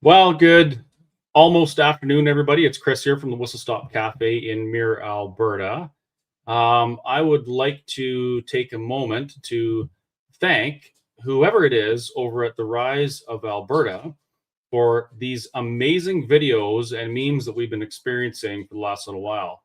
Well, good almost afternoon, everybody. It's Chris here from the Whistle Stop Cafe in Mirror, Alberta. I would like to take a moment to thank whoever it is over at the Rise of Alberta for these amazing videos and memes that we've been experiencing for the last little while.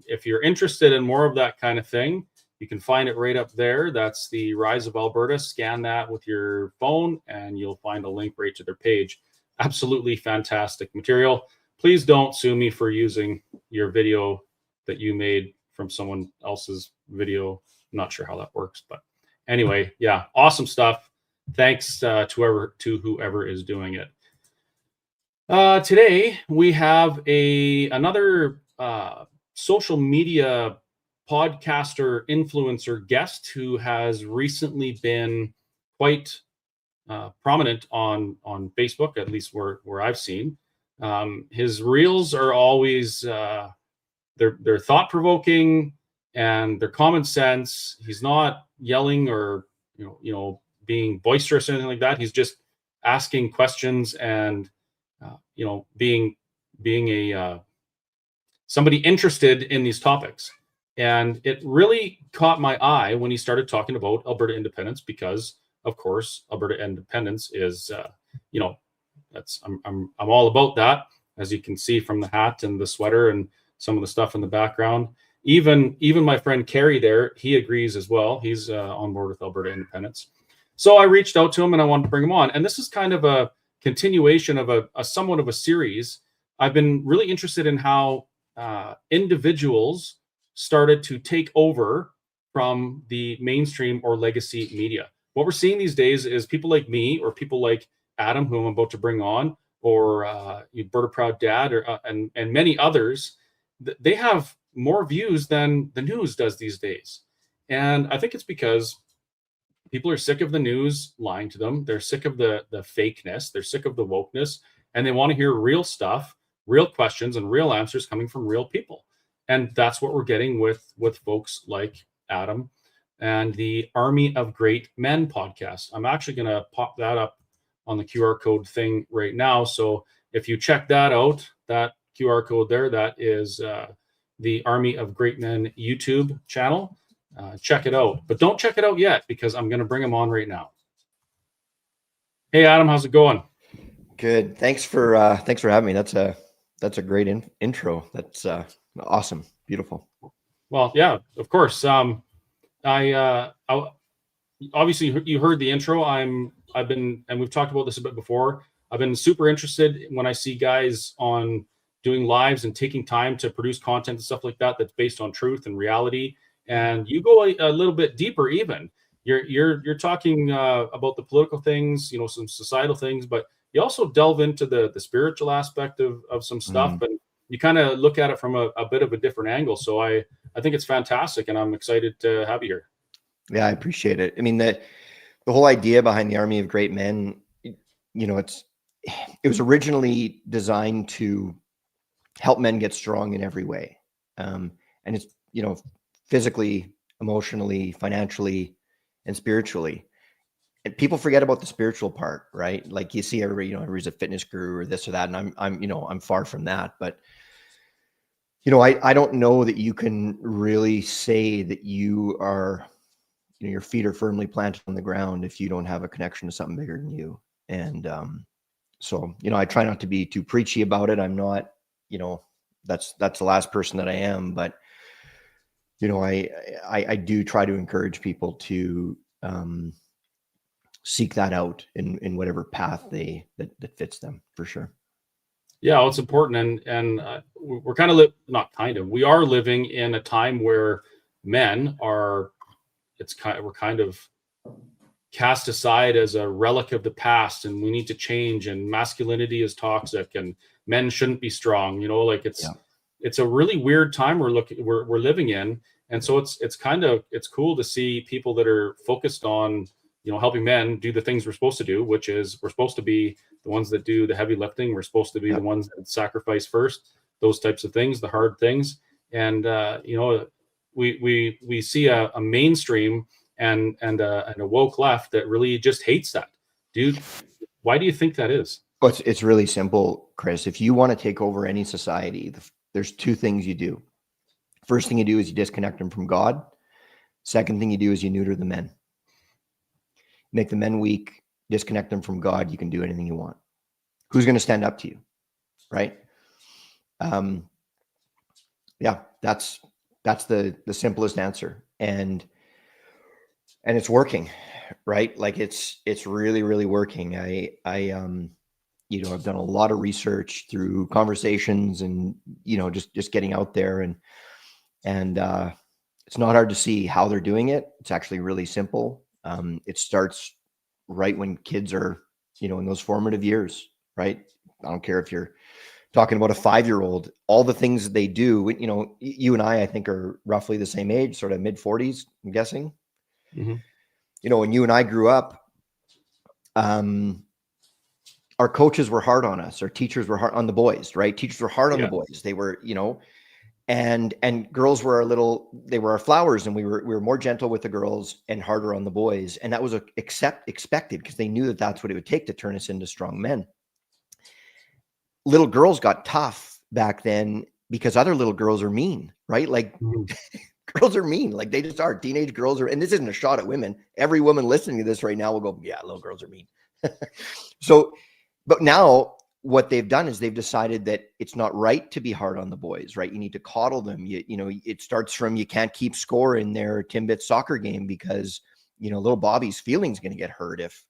If you're interested in more of that kind of thing, you can find it right up there. That's the Rise of Alberta. Scan that with your phone and you'll find a link right to their page. Absolutely fantastic material. Please don't sue me for using your video that you made from someone else's video. I'm not sure how that works, but anyway, yeah, awesome stuff. Thanks to whoever is doing it. Today we have another social media podcaster influencer guest who has recently been quite prominent on Facebook, at least where I've seen. His reels are always they're thought provoking and they're common sense. He's not yelling or being boisterous or anything like that. He's just asking questions and being a somebody interested in these topics. And it really caught my eye when he started talking about Alberta independence, because of course Alberta independence is that's I'm all about that, as you can see from the hat and the sweater and some of the stuff in the background. Even my friend Kerry there, he agrees as well. He's on board with Alberta independence. So I reached out to him and I wanted to bring him on. And this is kind of a continuation of a somewhat of a series. I've been really interested in how individuals started to take over from the mainstream or legacy media. What we're seeing these days is people like me or people like Adam, who I'm about to bring on, or Alberta Proud Dad, and many others. They have more views than the news does these days. And I think it's because people are sick of the news lying to them. They're sick of the fakeness. They're sick of the wokeness, and they want to hear real stuff, real questions, and real answers coming from real people. And that's what we're getting with folks like Adam and the Army of Great Men podcast. I'm actually going to pop that up on the QR code thing right now. So if you check that out, that QR code there, that is the Army of Great Men YouTube channel. Check it out, but don't check it out yet, because I'm going to bring him on right now. Hey, Adam, how's it going? Good. Thanks for having me. That's a great intro. That's awesome. Beautiful. Well, yeah, of course. I obviously you heard the intro. I've been, and we've talked about this a bit before. I've been super interested when I see guys on doing lives and taking time to produce content and stuff like that that's based on truth and reality. And you go a little bit deeper. Even you're talking about the political things, some societal things, but you also delve into the spiritual aspect of some stuff, and you kind of look at it from a bit of a different angle. So I think it's fantastic, and I'm excited to have you here. Yeah, I appreciate it. I mean, the whole idea behind the Army of Great Men, it was originally designed to help men get strong in every way. And it's, physically, emotionally, financially, and spiritually. And people forget about the spiritual part, right? Like you see everybody, everybody's a fitness guru or this or that. And I'm far from that, but I don't know that you can really say that you are, your feet are firmly planted on the ground if you don't have a connection to something bigger than you. And so, I try not to be too preachy about it. I'm not, that's the last person that I am, but I do try to encourage people to seek that out in whatever path that fits them, for sure. Yeah, well, it's important, and we're kind of we are living in a time where men are we're kind of cast aside as a relic of the past, and we need to change, and masculinity is toxic and men shouldn't be strong. It's a really weird time we're living in. And so it's cool to see people that are focused on, helping men do the things we're supposed to do, which is we're supposed to be the ones that do the heavy lifting. We're supposed to be the ones that sacrifice first, those types of things, the hard things. And, we see a mainstream and a woke left that really just hates that. Dude, why do you think that is? But it's really simple, Chris. If you want to take over any society, there's two things you do. First thing you do is you disconnect them from God. Second thing you do is you neuter the men. Make the men weak, disconnect them from God. You can do anything you want. Who's going to stand up to you? Right? Yeah, that's the simplest answer. And it's working, right? Like it's really, really working. I've done a lot of research through conversations and, just getting out there and it's not hard to see how they're doing it. It's actually really simple. It starts right when kids are, in those formative years, right? I don't care if you're talking about a 5-year-old, all the things that they do, you and I think are roughly the same age, sort of mid-40s, I'm guessing. Mm-hmm. When you and I grew up, our coaches were hard on us. Our teachers were hard on the boys, right? Teachers were hard on the boys. They were, and girls were they were our flowers, and we were more gentle with the girls and harder on the boys. And that was expected because they knew that that's what it would take to turn us into strong men. Little girls got tough back then because other little girls are mean, right? Like girls are mean, like they just are. Teenage girls are, and this isn't a shot at women. Every woman listening to this right now will go, yeah, little girls are mean. So, but now what they've done is they've decided that it's not right to be hard on the boys, right? You need to coddle them. It starts from, you can't keep score in their Timbit soccer game because, little Bobby's feelings going to get hurt if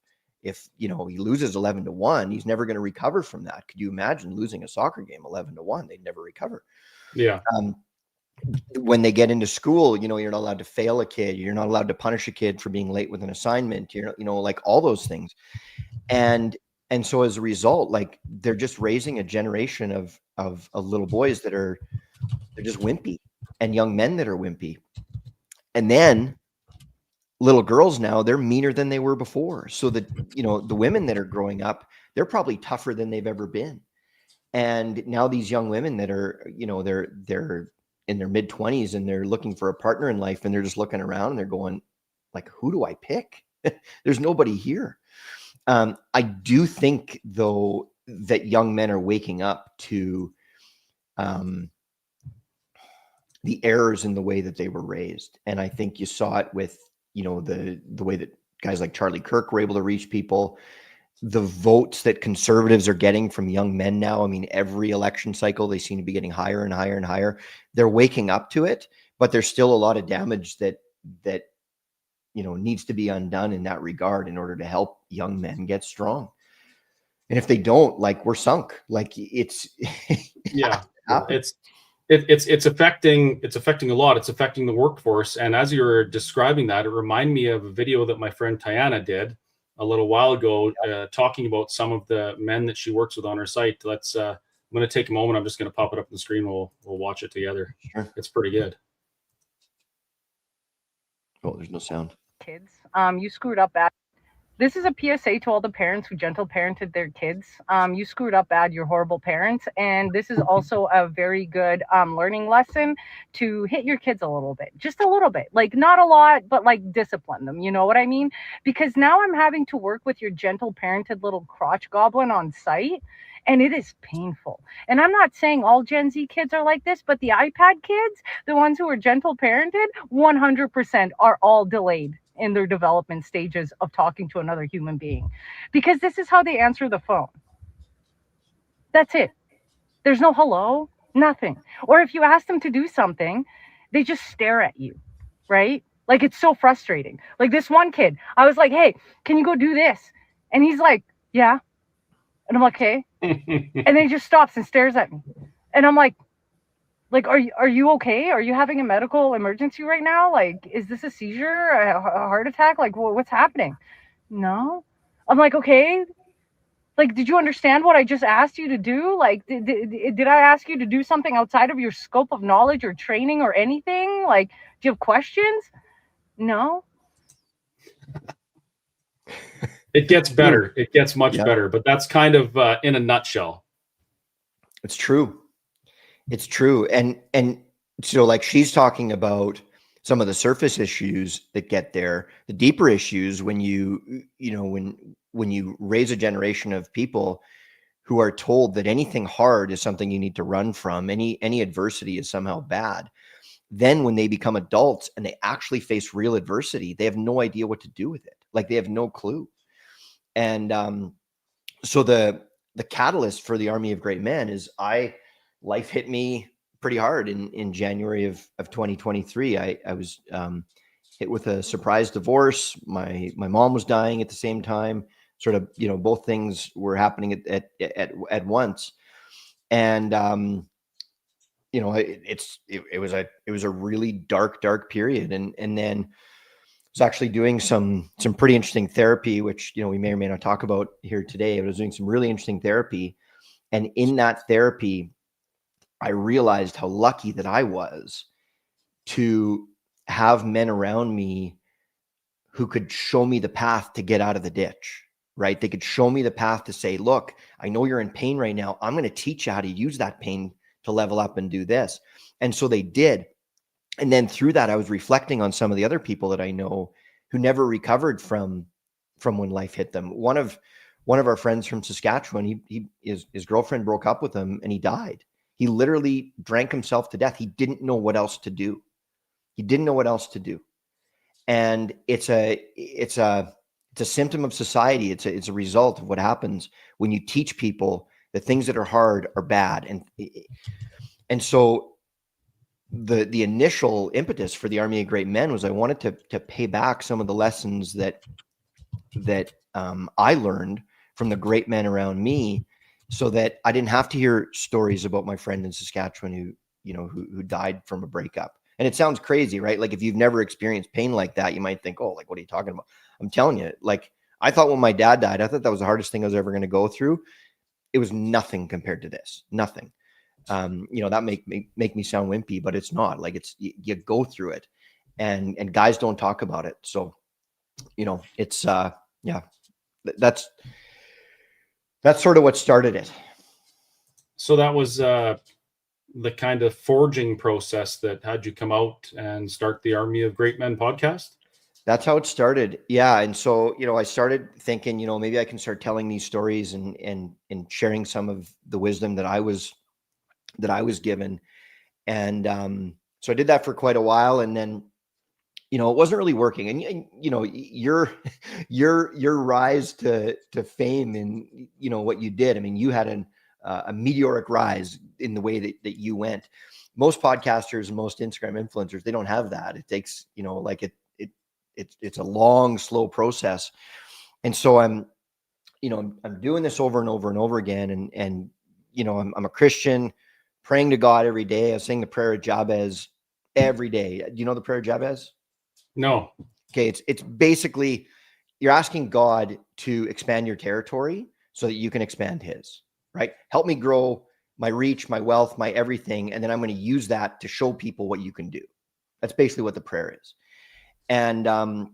he loses 11-1, he's never going to recover from that. Could you imagine losing a soccer game 11-1? They'd never recover. Yeah. When they get into school, you're not allowed to fail a kid. You're not allowed to punish a kid for being late with an assignment. Like all those things. And so as a result, like they're just raising a generation of little boys they're just wimpy, and young men that are wimpy. And then little girls now, they're meaner than they were before. So that, the women that are growing up, they're probably tougher than they've ever been. And now these young women that are, they're in their mid-20s and they're looking for a partner in life, and they're just looking around and they're going like, who do I pick? There's nobody here. I do think though that young men are waking up to the errors in the way that they were raised. And I think you saw it with, the way that guys like Charlie Kirk were able to reach people, the votes that conservatives are getting from young men now. I mean, every election cycle, they seem to be getting higher and higher and higher. They're waking up to it, but there's still a lot of damage that needs to be undone in that regard in order to help young men get strong. And if they don't, like, we're sunk. Like it's yeah, it's affecting a lot. It's affecting the workforce. And as you're describing that, it reminded me of a video that my friend Tiana did a little while ago, talking about some of the men that she works with on her site. I'm going to take a moment. I'm just going to pop it up on the screen. We'll watch it together. Sure. It's pretty good. Oh, there's no sound. Kids, you screwed up bad. This is a PSA to all the parents who gentle parented their kids. You screwed up bad. You're horrible parents. And this is also a very good learning lesson to hit your kids a little bit, just a little bit, like not a lot, but like discipline them. You know what I mean? Because now I'm having to work with your gentle parented little crotch goblin on site. And it is painful. And I'm not saying all Gen Z kids are like this, but the iPad kids, the ones who are gentle parented, 100% are all delayed in their development stages of talking to another human being, because this is how they answer the phone. That's it. There's no hello, nothing. Or if you ask them to do something, they just stare at you, right? Like, it's so frustrating. Like this one kid, I was like, hey, can you go do this? And he's like, yeah. And I'm like, okay. And then he just stops and stares at me. And I'm like, are you okay? Are you having a medical emergency right now? Like, is this a seizure, a heart attack? Like, what's happening? No. I'm like, okay. Like, did you understand what I just asked you to do? Like, did I ask you to do something outside of your scope of knowledge or training or anything? Like, do you have questions? No. It gets better. It gets much better, but that's kind of in a nutshell. It's true. It's true. And so like she's talking about some of the surface issues that get there, the deeper issues when you raise a generation of people who are told that anything hard is something you need to run from, any adversity is somehow bad. Then when they become adults and they actually face real adversity, they have no idea what to do with it. Like they have no clue. And so the catalyst for the Army of Great Men is life hit me pretty hard in January of 2023. I was hit with a surprise divorce. My mom was dying at the same time. Sort of, both things were happening at once. And it was a really dark period. And then I was actually doing some pretty interesting therapy, which we may or may not talk about here today. I was doing some really interesting therapy, and in that therapy, I realized how lucky that I was to have men around me who could show me the path to get out of the ditch, right? They could show me the path to say, look, I know you're in pain right now. I'm going to teach you how to use that pain to level up and do this. And so they did. And then through that, I was reflecting on some of the other people that I know who never recovered from when life hit them. One of our friends from Saskatchewan, his girlfriend broke up with him and he died. He literally drank himself to death. He didn't know what else to do. And it's a symptom of society. It's a result of what happens when you teach people that things that are hard are bad. And so the initial impetus for the Army of Great Men was I wanted to pay back some of the lessons that I learned from the great men around me, so that I didn't have to hear stories about my friend in Saskatchewan who died from a breakup. And it sounds crazy, right? Like if you've never experienced pain like that, you might think, oh, like, what are you talking about? I'm telling you, like, I thought when my dad died, I thought that was the hardest thing I was ever going to go through. It was nothing compared to this, nothing. That make me sound wimpy, but it's not. Like you go through it, and guys don't talk about it. So, it's that's sort of what started it. So that was the kind of forging process that had you come out and start the Army of Great Men podcast? That's how it started. Yeah. And so, I started thinking, maybe I can start telling these stories and sharing some of the wisdom that I was given. And so I did that for quite a while. And then, it wasn't really working. And your rise to fame and, what you did. I mean, you had a meteoric rise in the way that you went. Most podcasters and most Instagram influencers, they don't have that. It takes, it's a long, slow process. And so I'm doing this over and over and over again. And I'm a Christian, praying to God every day. I was saying the prayer of Jabez every day. Do you know the prayer of Jabez? No. Okay. It's basically, you're asking God to expand your territory so that you can expand his, right? Help me grow my reach, my wealth, my everything. And then I'm going to use that to show people what you can do. That's basically what the prayer is. And and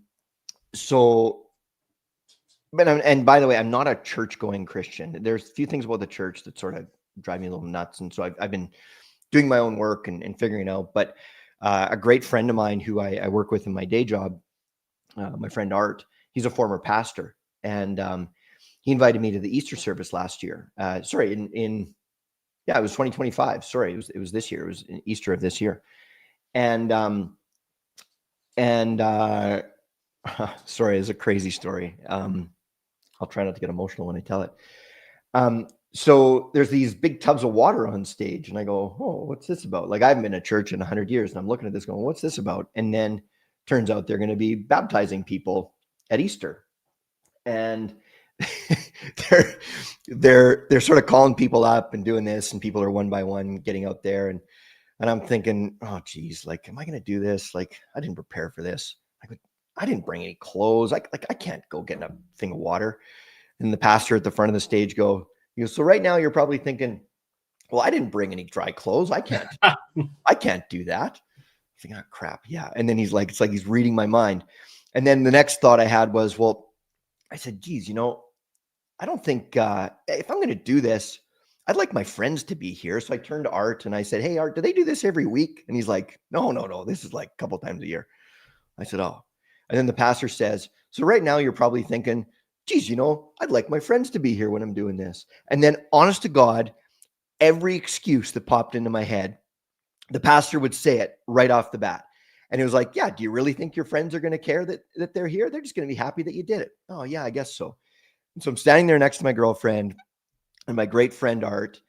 by the way, I'm not a church going Christian. There's a few things about the church that sort of drive me a little nuts. And so I've been doing my own work and figuring it out. But a great friend of mine who I work with in my day job, my friend Art, he's a former pastor. And he invited me to the Easter service last year. It was 2025. Sorry, it was this year. It was in Easter of this year. And sorry, it's a crazy story. I'll try not to get emotional when I tell it. So there's these big tubs of water on stage, and I go, oh, what's this about? Like, I haven't been to church in 100 years, and I'm looking at this going, what's this about? And then turns out they're going to be baptizing people at Easter. And they're sort of calling people up and doing this, and people are one by one getting out there. And I'm thinking, oh, geez, like, am I going to do this? Like, I didn't prepare for this. I didn't bring any clothes. I can't go get a thing of water. And the pastor at the front of the stage goes, so right now you're probably thinking, well, I didn't bring any dry clothes. I can't do that. I think, oh, crap. Yeah. And then he's like, it's like he's reading my mind. And then the next thought I had was, well, I said, geez, I don't think if I'm going to do this, I'd like my friends to be here. So I turned to Art and I said, hey, Art, do they do this every week? And he's like, no. This is like a couple times a year. I said, oh. And then the pastor says, so right now you're probably thinking, geez, I'd like my friends to be here when I'm doing this. And then honest to God, every excuse that popped into my head, the pastor would say it right off the bat. And it was like, yeah, do you really think your friends are going to care that they're here? They're just going to be happy that you did it. Oh yeah, I guess so. And so I'm standing there next to my girlfriend and my great friend Art.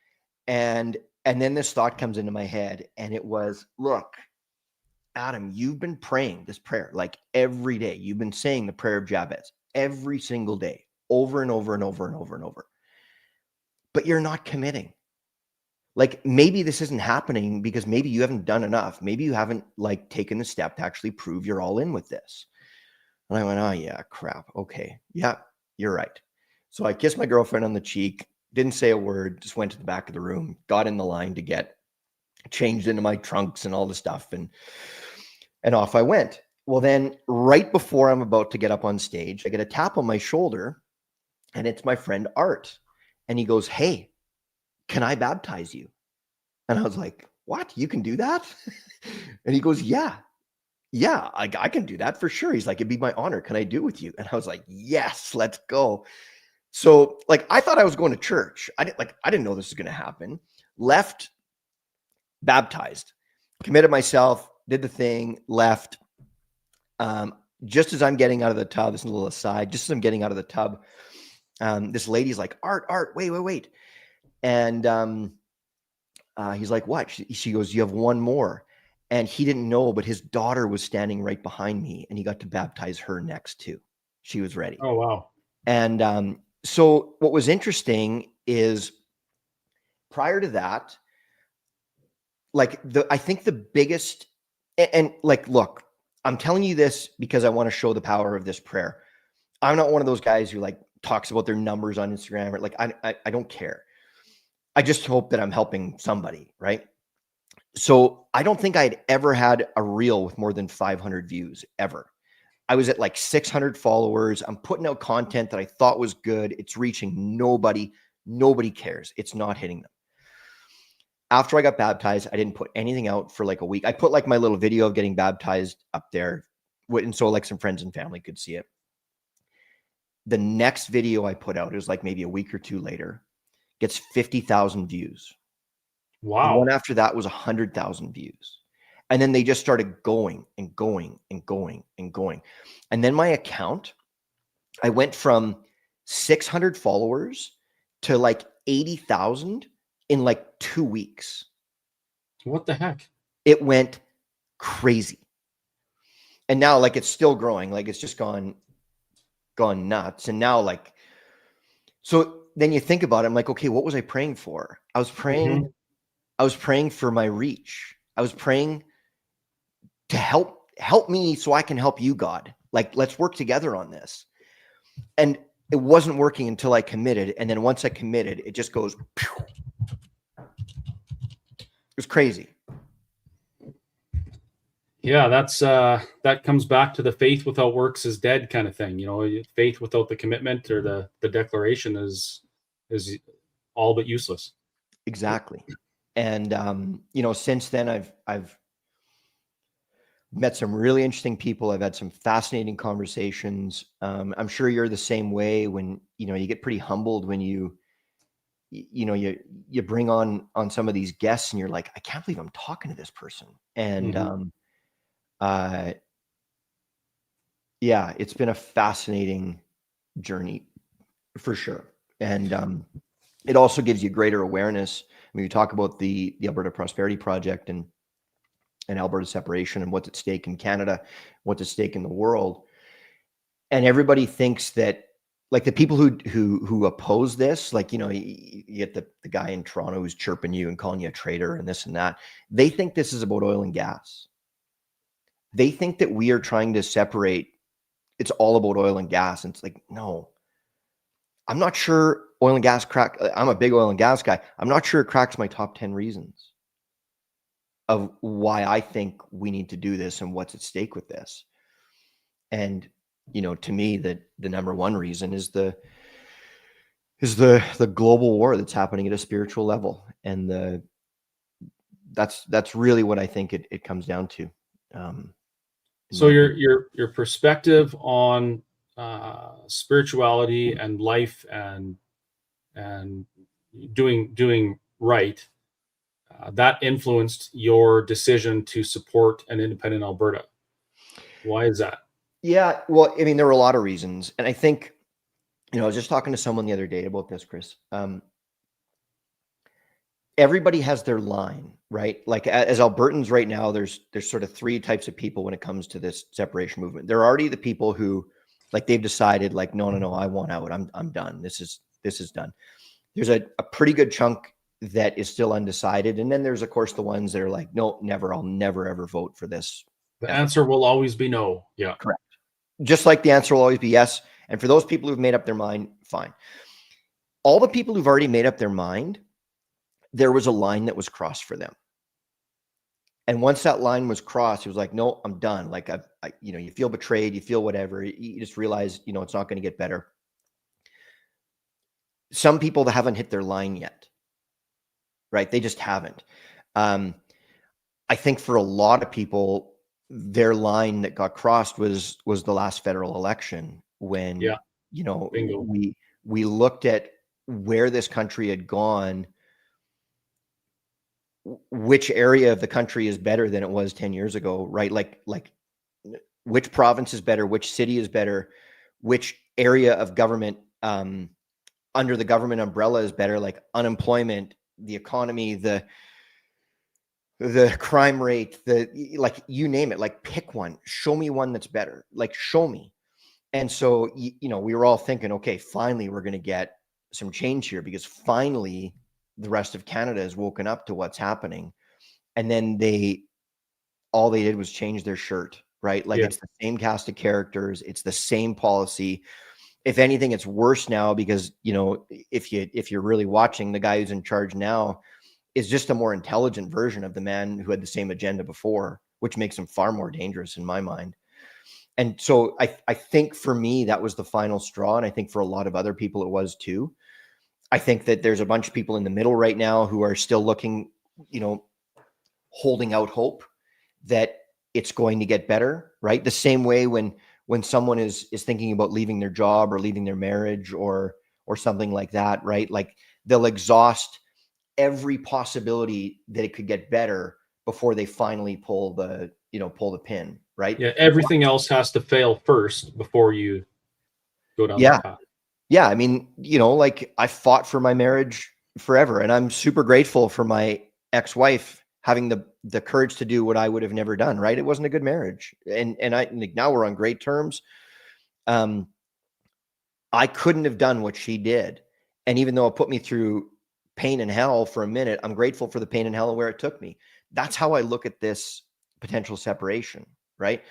And then this thought comes into my head, and it was, look, Adam, you've been praying this prayer like every day. You've been saying the prayer of Jabez every single day, over and over and over and over and over. But you're not committing. Like, maybe this isn't happening because maybe you haven't done enough. Maybe you haven't like taken the step to actually prove you're all in with this. And I went, oh yeah, crap. Okay. Yeah, you're right. So I kissed my girlfriend on the cheek, didn't say a word, just went to the back of the room, got in the line to get changed into my trunks and all the stuff. And off I went. Well, then right before I'm about to get up on stage, I get a tap on my shoulder, and it's my friend Art. And he goes, hey, can I baptize you? And I was like, what? You can do that? And he goes, yeah, I can do that for sure. He's like, it'd be my honor. Can I do it with you? And I was like, yes, let's go. So like, I thought I was going to church. I didn't know this was going to happen. Left, baptized, committed myself, did the thing, left. Just as I'm getting out of the tub, this is a little aside, just as I'm getting out of the tub, this lady's like, Art, wait. And he's like, what? She goes, you have one more. And he didn't know, but his daughter was standing right behind me, and he got to baptize her next too. She was ready. Oh, wow. And so what was interesting is prior to that, like I think the biggest, and like, look, I'm telling you this because I want to show the power of this prayer. I'm not one of those guys who like talks about their numbers on Instagram, or like, I don't care. I just hope that I'm helping somebody, right? So I don't think I'd ever had a reel with more than 500 views ever. I was at like 600 followers. I'm putting out content that I thought was good. It's reaching nobody. Nobody cares. It's not hitting them. After I got baptized, I didn't put anything out for like a week. I put like my little video of getting baptized up there, and so like some friends and family could see it. The next video I put out, it was like maybe a week or two later, gets 50,000 views. Wow. The one after that was 100,000 views. And then they just started going and going and going and going. And then my account, I went from 600 followers to like 80,000 in like 2 weeks. What the heck? It went crazy. And now like it's still growing. Like it's just gone nuts. And now like, so then you think about it, I'm like, okay, what was I praying for? I was praying for my reach. I was praying to help me so I can help you, God. Like, let's work together on this. And it wasn't working until I committed. And then once I committed, it just goes, pew. It was crazy. Yeah, that comes back to the faith without works is dead kind of thing. Faith without the commitment or the declaration is all but useless. Exactly. And since then I've met some really interesting people. I've had some fascinating conversations. I'm sure you're the same way when you get pretty humbled when you bring on some of these guests and you're like, I can't believe I'm talking to this person. And yeah, it's been a fascinating journey for sure. And it also gives you greater awareness when you talk about the Alberta Prosperity Project and Alberta separation and what's at stake in Canada, what's at stake in the world. And everybody thinks that, like, the people who oppose this, like, you get the guy in Toronto who's chirping you and calling you a traitor and this and that. They think this is about oil and gas. They think that we are trying to separate. It's all about oil and gas. And it's like, no, I'm not sure oil and gas crack. I'm a big oil and gas guy. I'm not sure it cracks my top 10 reasons of why I think we need to do this and what's at stake with this. And, to me, the number one reason is the global war that's happening at a spiritual level. And that's really what I think it comes down to. So your perspective on spirituality and life and doing right, that influenced your decision to support an independent Alberta. Why is that? Yeah, well, I mean, there were a lot of reasons, and I think, I was just talking to someone the other day about this, Chris. Everybody has their line, right? Like as Albertans right now, there's sort of three types of people when it comes to this separation movement. There are already the people who, like, they've decided, like, no, I want out. I'm done. This is done. There's a pretty good chunk that is still undecided, and then there's, of course, the ones that are like, no, never. I'll never ever vote for this. The answer will always be no. Yeah, correct. Just like the answer will always be yes. And for those people who've made up their mind, fine. All the people who've already made up their mind, there was a line that was crossed for them. And once that line was crossed, it was like, no, I'm done. Like, you feel betrayed, you feel whatever. You just realize, it's not going to get better. Some people that haven't hit their line yet, right? They just haven't. I think for a lot of people, their line that got crossed was the last federal election when, Bingo. we looked at where this country had gone, which area of the country is better than it was 10 years ago, right? Like which province is better, which city is better, which area of government under the government umbrella is better, like unemployment, the economy, the crime rate, like, you name it, like, pick one, show me one that's better, like, show me. And so, we were all thinking, okay, finally, we're going to get some change here, because finally the rest of Canada has woken up to what's happening. And then all they did was change their shirt, right? Like, It's the same cast of characters. It's the same policy. If anything, it's worse now because, if you're really watching, the guy who's in charge now is just a more intelligent version of the man who had the same agenda before, which makes him far more dangerous in my mind. And so I think for me, that was the final straw. And I think for a lot of other people, it was too. I think that there's a bunch of people in the middle right now who are still looking, holding out hope that it's going to get better, right? The same way when someone is thinking about leaving their job or leaving their marriage or something like that, right? Like, they'll exhaust every possibility that it could get better before they finally pull the pin, right? Yeah, everything else has to fail first before you go down that path. Yeah, I mean, like, I fought for my marriage forever, and I'm super grateful for my ex-wife having the courage to do what I would have never done, right? It wasn't a good marriage. And now we're on great terms. I couldn't have done what she did. And even though it put me through pain and hell for a minute, I'm grateful for the pain and hell and where it took me. That's how I look at this potential separation, right?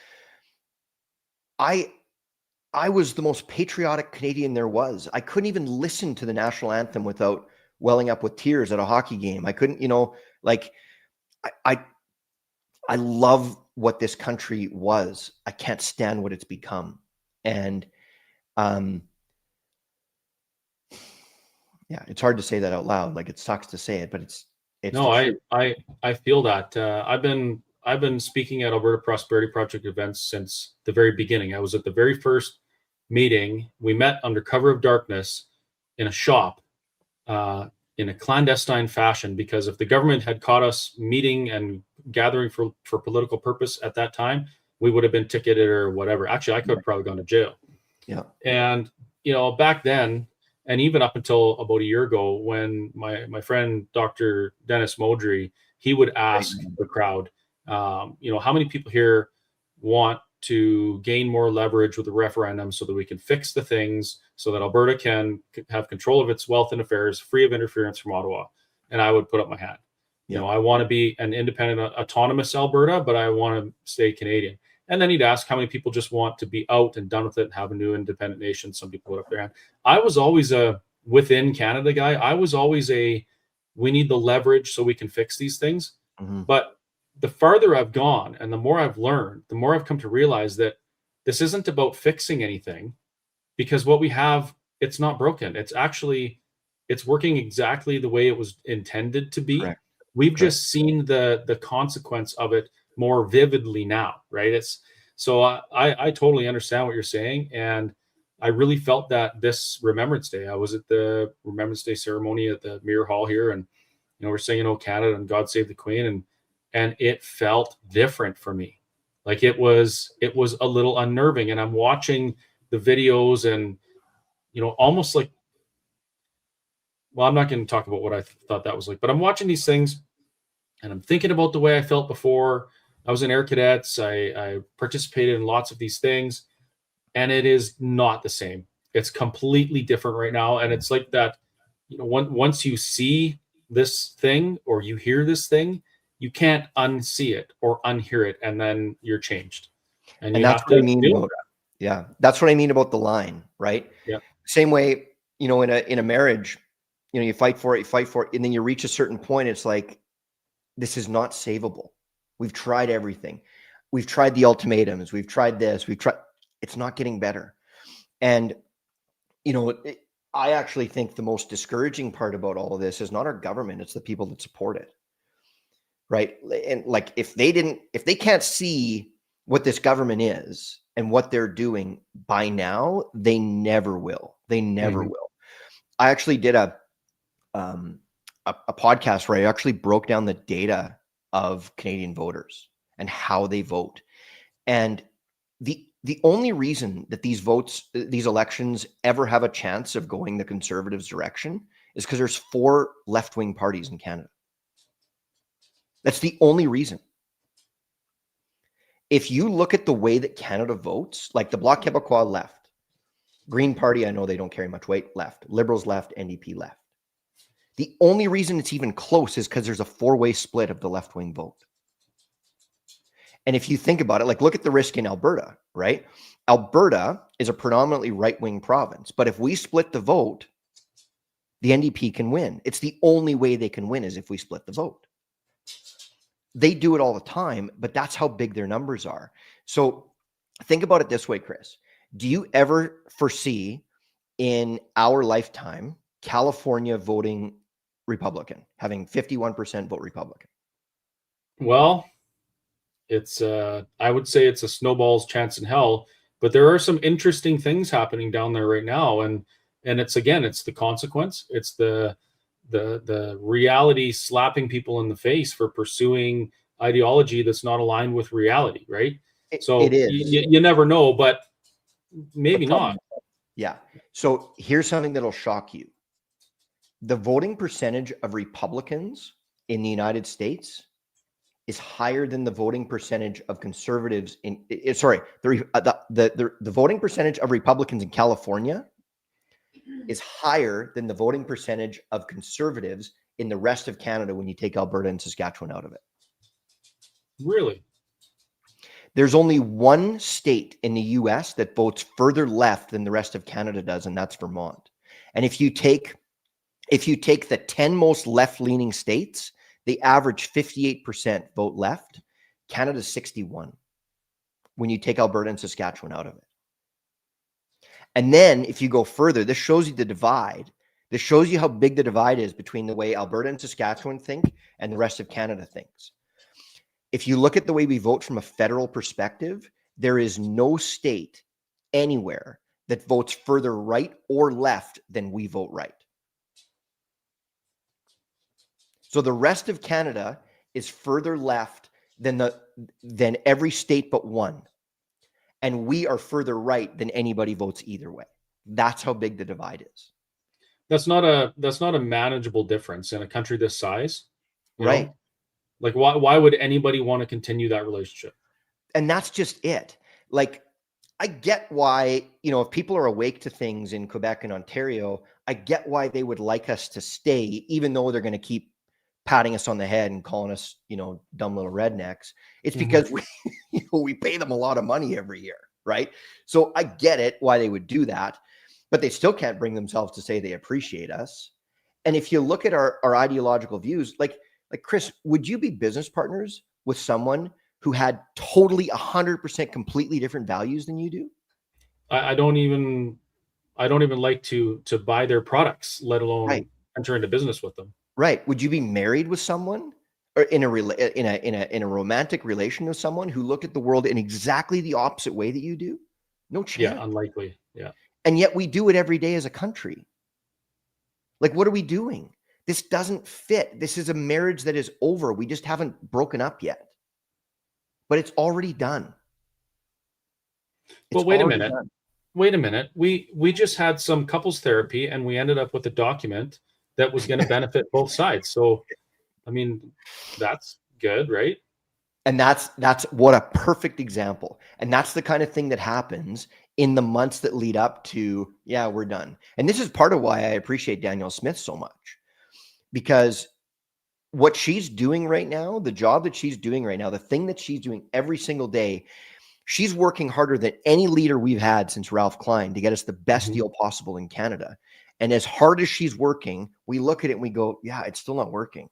I was the most patriotic Canadian there was. I couldn't even listen to the national anthem without welling up with tears at a hockey game. I couldn't, like, I love what this country was. I can't stand what it's become. And yeah, it's hard to say that out loud. Like, it sucks to say it, but it's no, I feel that. I've been speaking at Alberta Prosperity Project events since the very beginning. I was at the very first meeting. We met under cover of darkness in a shop in a clandestine fashion, because if the government had caught us meeting and gathering for political purpose at that time, we would have been ticketed or whatever. Actually, I could have probably gone to jail. Yeah. And, back then, and even up until about a year ago, when my friend, Dr. Dennis Modry, he would ask the crowd, how many people here want to gain more leverage with the referendum so that we can fix the things so that Alberta can have control of its wealth and affairs, free of interference from Ottawa? And I would put up my hand. Yeah. I want to be an independent, autonomous Alberta, but I want to stay Canadian. And then he'd ask how many people just want to be out and done with it and have a new independent nation. Some people put up their hand. I was always a within Canada guy. I was always we need the leverage so we can fix these things. Mm-hmm. But the farther I've gone and the more I've learned, the more I've come to realize that this isn't about fixing anything, because what we have, it's not broken. It's working exactly the way it was intended to be. Correct. We've just seen the consequence of it more vividly now, right? So I totally understand what you're saying. And I really felt that this Remembrance Day. I was at the Remembrance Day ceremony at the Muir Hall here, and we're singing "Oh Canada" and "God Save the Queen," and it felt different for me. Like it was a little unnerving, and I'm watching the videos, and almost like, well, I'm not going to talk about what I thought that was like, but I'm watching these things, and I'm thinking about the way I felt before. I was in Air Cadets. I participated in lots of these things, and it is not the same. It's completely different right now, and it's like that. Once you see this thing or you hear this thing, you can't unsee it or unhear it, and then you're changed. And you that's have what I to mean deal about with that. Yeah, that's what I mean about the line, right? Yeah. Same way, in a marriage, you fight for it, and then you reach a certain point. It's like, this is not savable. We've tried everything. We've tried the ultimatums. We've tried this. It's not getting better. And, I actually think the most discouraging part about all of this is not our government. It's the people that support it. Right. And like, if they can't see what this government is and what they're doing by now, they never will. They never will. I actually did a podcast where I actually broke down the data of Canadian voters and how they vote. And the only reason that these elections ever have a chance of going the Conservatives' direction is because there's 4 left-wing parties in Canada. That's the only reason. If you look at the way that Canada votes, like the Bloc Québécois left, Green Party, I know they don't carry much weight, left, Liberals left, NDP left. The only reason it's even close is because there's a 4-way split of the left-wing vote. And if you think about it, like, look at the risk in Alberta, right? Alberta is a predominantly right-wing province, but if we split the vote, the NDP can win. It's the only way they can win is if we split the vote. They do it all the time, but that's how big their numbers are. So think about it this way, Chris. Do you ever foresee in our lifetime California voting Republican, having 51% vote Republican? Well, it's I would say it's a snowball's chance in hell, but there are some interesting things happening down there right now, and it's the consequence. It's the reality slapping people in the face for pursuing ideology that's not aligned with reality, right? So it is. You never know, but maybe not. Yeah. So here's something that'll shock you. The voting percentage of Republicans in the United States is higher than the voting percentage of conservatives the voting percentage of Republicans in California is higher than the voting percentage of conservatives in the rest of Canada when you take Alberta and Saskatchewan out of it. Really? There's only one state in the US that votes further left than the rest of Canada does, and that's Vermont. And if you take the 10 most left-leaning states, they average 58% vote left. Canada's 61 when you take Alberta and Saskatchewan out of it. And then if you go further, this shows you the divide. This shows you how big the divide is between the way Alberta and Saskatchewan think and the rest of Canada thinks. If you look at the way we vote from a federal perspective, there is no state anywhere that votes further right or left than we vote right. So the rest of Canada is further left than every state but one. And we are further right than anybody votes either way. That's how big the divide is. That's not a manageable difference in a country this size. Right. Know? Like, why would anybody want to continue that relationship? And that's just it. Like, I get why, if people are awake to things in Quebec and Ontario, I get why they would like us to stay, even though they're going to keep patting us on the head and calling us, dumb little rednecks. It's because we pay them a lot of money every year, right? So I get it why they would do that, but they still can't bring themselves to say they appreciate us. And if you look at our ideological views, like Chris, would you be business partners with someone who had totally 100% completely different values than you do? I don't even like to buy their products, let alone enter into business with them. Right. Would you be married with someone or in a romantic relation with someone who looked at the world in exactly the opposite way that you do? No chance. Yeah, unlikely. Yeah. And yet we do it every day as a country. Like, what are we doing? This doesn't fit. This is a marriage that is over. We just haven't broken up yet. But it's already done. Well, wait a minute. Wait a minute. We just had some couples therapy and we ended up with a document that was going to benefit both sides. So, I mean, that's good, right? And that's what a perfect example. And that's the kind of thing that happens in the months that lead up to, yeah, we're done. And this is part of why I appreciate Danielle Smith so much, because what she's doing right now, the job that she's doing right now, the thing that she's doing every single day, she's working harder than any leader we've had since Ralph Klein to get us the best deal possible in Canada. And as hard as she's working, we look at it and we go, yeah, it's still not working.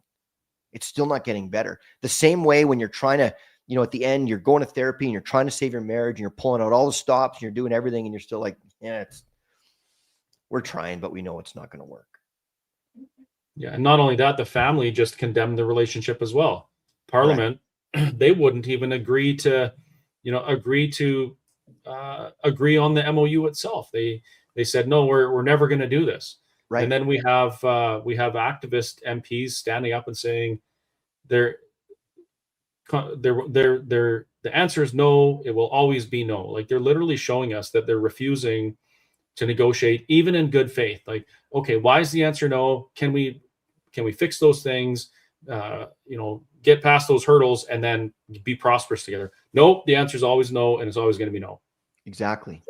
It's still not getting better. The same way when you're trying to, at the end, you're going to therapy and you're trying to save your marriage and you're pulling out all the stops and you're doing everything and you're still like, yeah, we're trying, but we know it's not going to work. Yeah. And not only that, the family just condemned the relationship as well. Parliament, they wouldn't even agree to, agree on the MOU itself. They said, no, we're never going to do this. Right. And then we have activist MPs standing up and saying the answer is no, it will always be no. Like, they're literally showing us that they're refusing to negotiate, even in good faith. Like, okay, why is the answer no? Can we fix those things? Get past those hurdles and then be prosperous together. Nope, the answer is always no, and it's always going to be no. Exactly.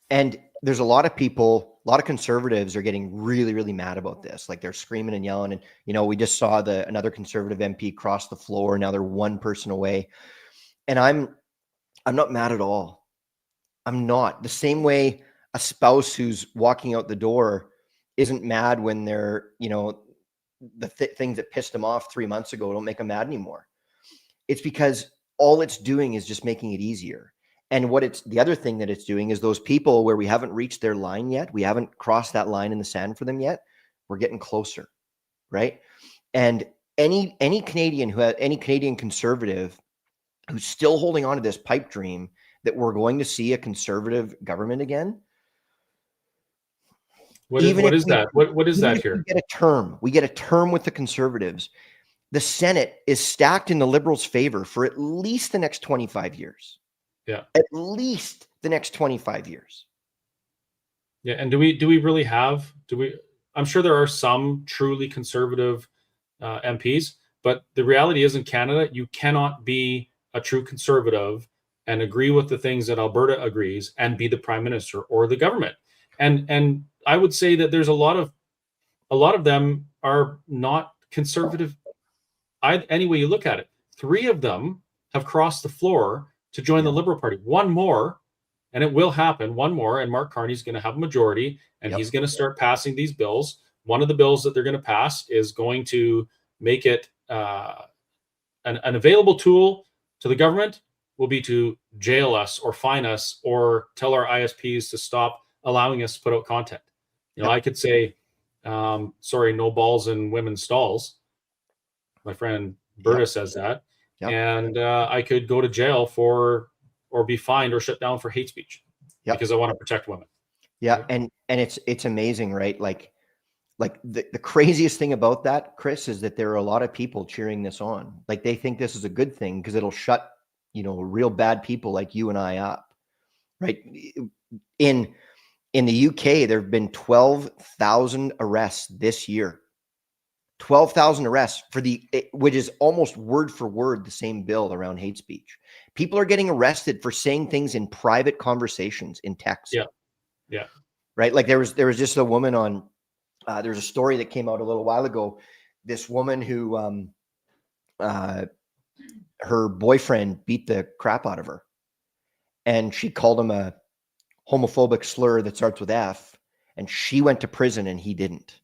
And there's a lot of people, a lot of conservatives are getting really, really mad about this. Like, they're screaming and yelling. And, we just saw another conservative MP cross the floor. Now they're one person away. And I'm not mad at all. I'm not. The same way a spouse who's walking out the door isn't mad when they're, the things that pissed them off 3 months ago don't make them mad anymore. It's because all it's doing is just making it easier. And the other thing that it's doing is those people where we haven't reached their line yet, we haven't crossed that line in the sand for them yet, we're getting closer, right? And any Canadian conservative who's still holding on to this pipe dream that we're going to see a conservative government again. What is that here? We get a term with the Conservatives. The Senate is stacked in the Liberals' favor for at least the next 25 years. Yeah. At least the next 25 years. Yeah. And do we really have, I'm sure there are some truly conservative MPs, but the reality is in Canada, you cannot be a true conservative and agree with the things that Alberta agrees and be the prime minister or the government. And I would say that there's a lot of them are not conservative. Any way you look at it, 3 of them have crossed the floor to join the Liberal Party. One more, and it will happen. One more, and Mark Carney's going to have a majority, and he's going to start passing these bills. One of the bills that they're going to pass is going to make it an available tool to the government will be to jail us or fine us or tell our ISPs to stop allowing us to put out content. I could say, sorry, no balls in women's stalls. My friend Berta says that. And I could go to jail or be fined or shut down for hate speech because I want to protect women. Yeah. And it's amazing, right? Like the craziest thing about that, Chris, is that there are a lot of people cheering this on. Like, they think this is a good thing because it'll shut, real bad people like you and I up, right? In the UK, there have been 12,000 arrests this year. 12,000 arrests which is almost word for word the same bill around hate speech. People are getting arrested for saying things in private conversations in text. Yeah. Right. Like, there was just a woman on. There's a story that came out a little while ago. This woman who, her boyfriend beat the crap out of her, and she called him a homophobic slur that starts with F, and she went to prison and he didn't.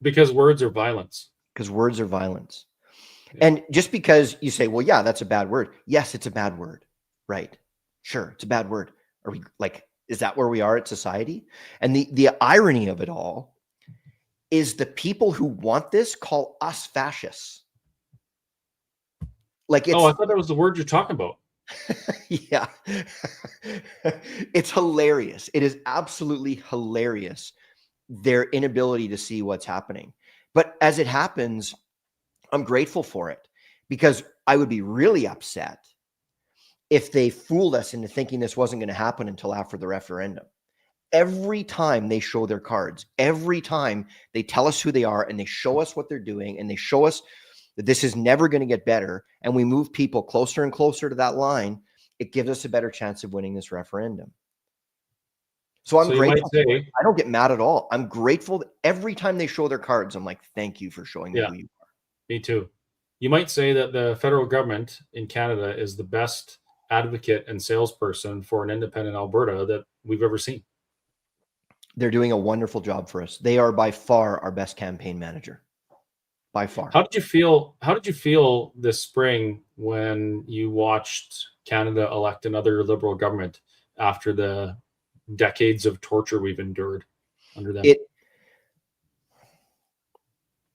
Because words are violence. Yeah. And just because you say, well, yeah, that's a bad word. Yes, it's a bad word. Right. Sure. It's a bad word. Are we is that where we are at society? And the irony of it all is the people who want this call us fascists. I thought that was the word you're talking about. Yeah. It's hilarious. It is absolutely hilarious, their inability to see what's happening. But as it happens, I'm grateful for it, because I would be really upset if they fooled us into thinking this wasn't going to happen until after the referendum. Every time they show their cards, every time they tell us who they are and they show us what they're doing and they show us that this is never going to get better, and we move people closer and closer to that line, it gives us a better chance of winning this referendum. So I'm So you might grateful for it. say, I don't get mad at all. I'm grateful that every time they show their cards, I'm like, thank you for showing me yeah, who you are. me too. You might say that the federal government in Canada is the best advocate and salesperson for an independent Alberta that we've ever seen. They're doing a wonderful job for us. They are by far our best campaign manager. By far. How did you feel? How did you feel this spring when you watched Canada elect another Liberal government after the decades of torture we've endured under them?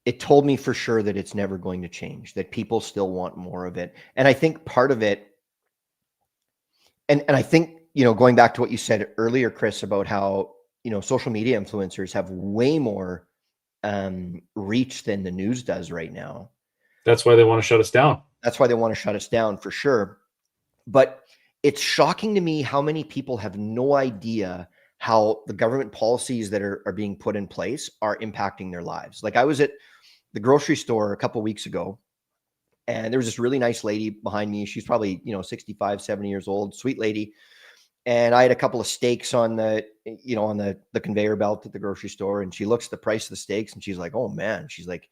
It told me for sure that it's never going to change, that people still want more of it. And I think part of it, and I think, going back to what you said earlier, Chris, about how, social media influencers have way more reach than the news does right now. That's why they want to shut us down. That's why they want to shut us down, for sure. But it's shocking to me how many people have no idea how the government policies that are being put in place are impacting their lives. Like, I was at the grocery store a couple of weeks ago, and there was this really nice lady behind me. She's probably, 65, 70 years old, sweet lady. And I had a couple of steaks on the conveyor belt at the grocery store. And she looks at the price of the steaks and she's like, oh man, she's like,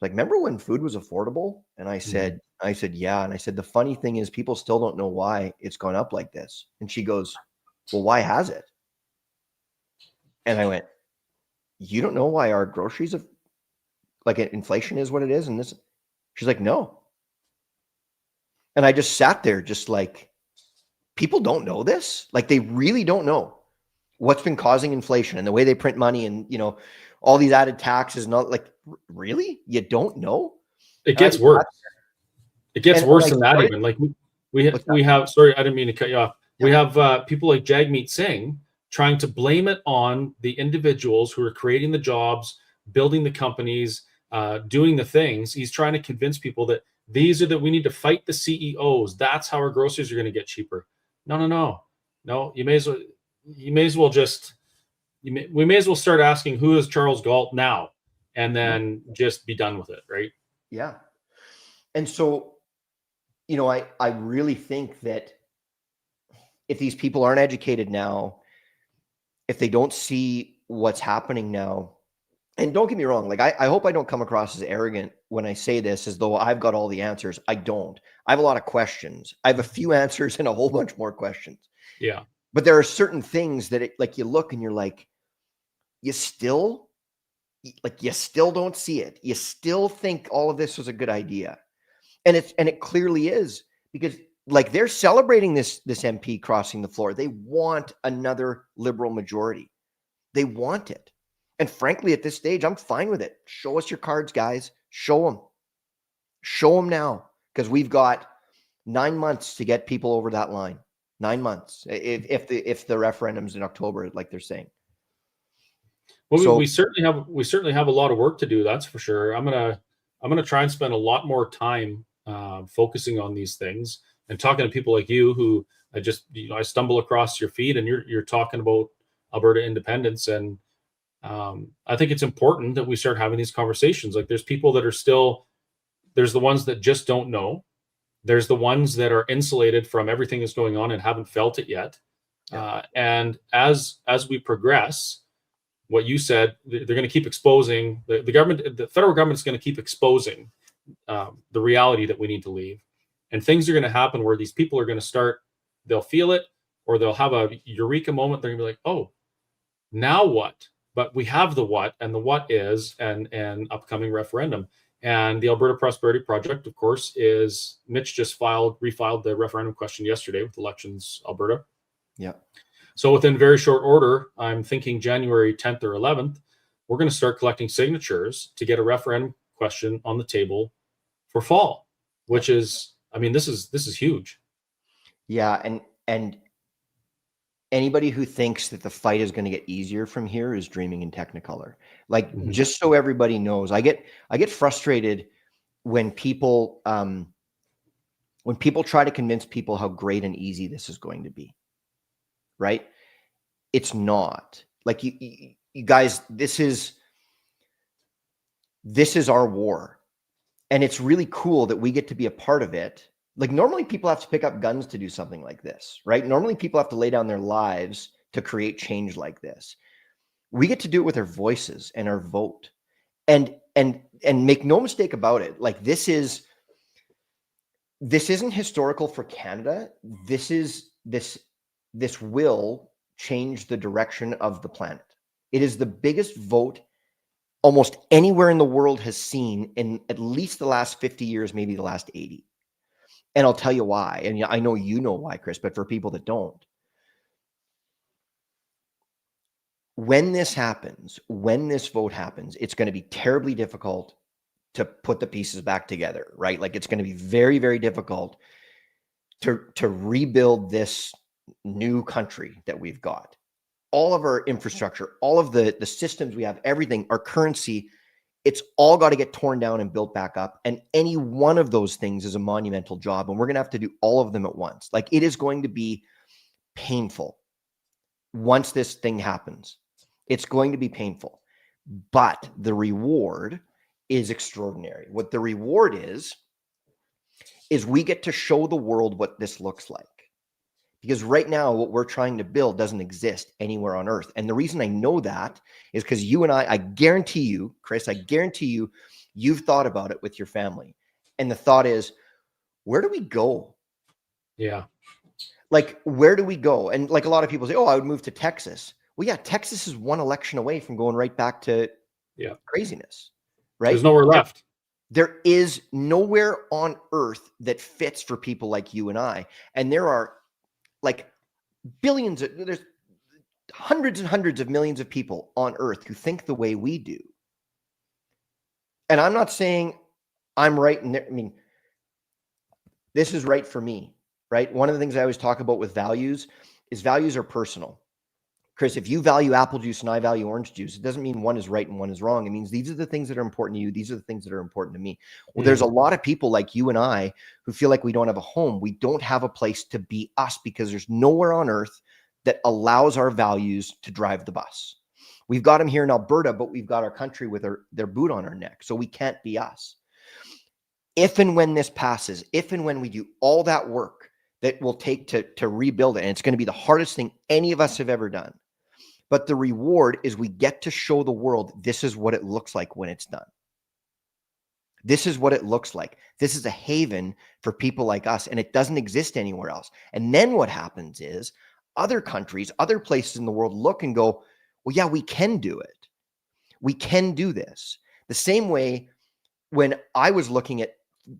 remember when food was affordable? And I said, yeah. And I said, the funny thing is people still don't know why it's gone up like this. And she goes, well, why has it? And I went, you don't know why our groceries have, like, inflation is what it is? And this, she's like, no. And I just sat there just like, people don't know this. Like, they really don't know what's been causing inflation and the way they print money and, all these added taxes. Not like, really? You don't know? It gets worse. It gets worse than that even. Like we have, sorry, I didn't mean to cut you off. Yeah. We have people like Jagmeet Singh trying to blame it on the individuals who are creating the jobs, building the companies, doing the things. He's trying to convince people that we need to fight the CEOs. That's how our groceries are going to get cheaper. No. We may as well start asking, who is Charles Galt now? And then just be done with it. Right. Yeah. And so, I really think that if these people aren't educated now, if they don't see what's happening now, and don't get me wrong, like, I hope I don't come across as arrogant when I say this, as though I've got all the answers. I don't. I have a lot of questions. I have a few answers and a whole bunch more questions. Yeah. But there are certain things that you look and you're like, you still don't see it. You still think all of this was a good idea. And it clearly is, because, like, they're celebrating this MP crossing the floor. They want another Liberal majority. They want it. And frankly, at this stage, I'm fine with it. Show us your cards, guys. Show them now, because we've got 9 months to get people over that line. 9 months if the referendum's in October, like they're saying. Well, so, we certainly have a lot of work to do. That's for sure. I'm gonna try and spend a lot more time focusing on these things and talking to people like you, who I stumble across your feed, and you're talking about Alberta independence. And I think it's important that we start having these conversations. Like, there's people that are there's the ones that just don't know. There's the ones that are insulated from everything that's going on and haven't felt it yet. Yeah. And as we progress, what you said, they're going to keep exposing the government. The federal government is going to keep exposing the reality that we need to leave. And things are going to happen where these people are going to start, they'll feel it, or they'll have a eureka moment. They're going to be like, oh, now what? But we have the what, and the what is an upcoming referendum. And the Alberta Prosperity Project, of course, is Mitch just refiled the referendum question yesterday with Elections Alberta. Yeah. So within very short order, I'm thinking January 10th or 11th, we're going to start collecting signatures to get a referendum question on the table for fall, which is, I mean, this is huge. Yeah. And anybody who thinks that the fight is going to get easier from here is dreaming in Technicolor. Like, Mhm. just so everybody knows, I get frustrated when people try to convince people how great and easy this is going to be, right? It's not. Like, you guys, this is our war, and it's really cool that we get to be a part of it. Like, normally people have to pick up guns to do something like this, right? Normally people have to lay down their lives to create change like this. We get to do it with our voices and our vote. And make no mistake about it, like, this isn't historical for Canada. This will change the direction of the planet. It is the biggest vote almost anywhere in the world has seen in at least the last 50 years, maybe the last 80. And I'll tell you why. And I know you know why, Chris, but for people that don't, when this happens, when this vote happens, it's going to be terribly difficult to put the pieces back together, right? Like, it's going to be very, very difficult to rebuild this new country that we've got. All of our infrastructure, all of the systems we have, everything, our currency, it's all got to get torn down and built back up. And any one of those things is a monumental job. And we're going to have to do all of them at once. Like, it is going to be painful once this thing happens. It's going to be painful, but the reward is extraordinary. What the reward is we get to show the world what this looks like. Because right now, what we're trying to build doesn't exist anywhere on earth. And the reason I know that is because you and I guarantee you, Chris, I guarantee you, you've thought about it with your family. And the thought is, where do we go? Yeah. Like, where do we go? And like, a lot of people say, oh, I would move to Texas. Well, yeah, Texas is one election away from going right back to craziness, right? There's nowhere left. There is nowhere on earth that fits for people like you and I. And there are like there's hundreds and hundreds of millions of people on earth who think the way we do. And I'm not saying I'm right. I mean, this is right for me, right? One of the things I always talk about with values is values are personal. Chris, if you value apple juice and I value orange juice, it doesn't mean one is right and one is wrong. It means these are the things that are important to you. These are the things that are important to me. Well, there's a lot of people like you and I who feel like we don't have a home. We don't have a place to be us because there's nowhere on earth that allows our values to drive the bus. We've got them here in Alberta, but we've got our country with their boot on our neck. So we can't be us. If and when this passes, if and when we do all that work that will take to rebuild it, and it's going to be the hardest thing any of us have ever done. But the reward is we get to show the world this is what it looks like when it's done. This is what it looks like. This is a haven for people like us, and it doesn't exist anywhere else. And then what happens is other countries, other places in the world look and go, well, yeah, we can do it. We can do this. The same way when I was looking at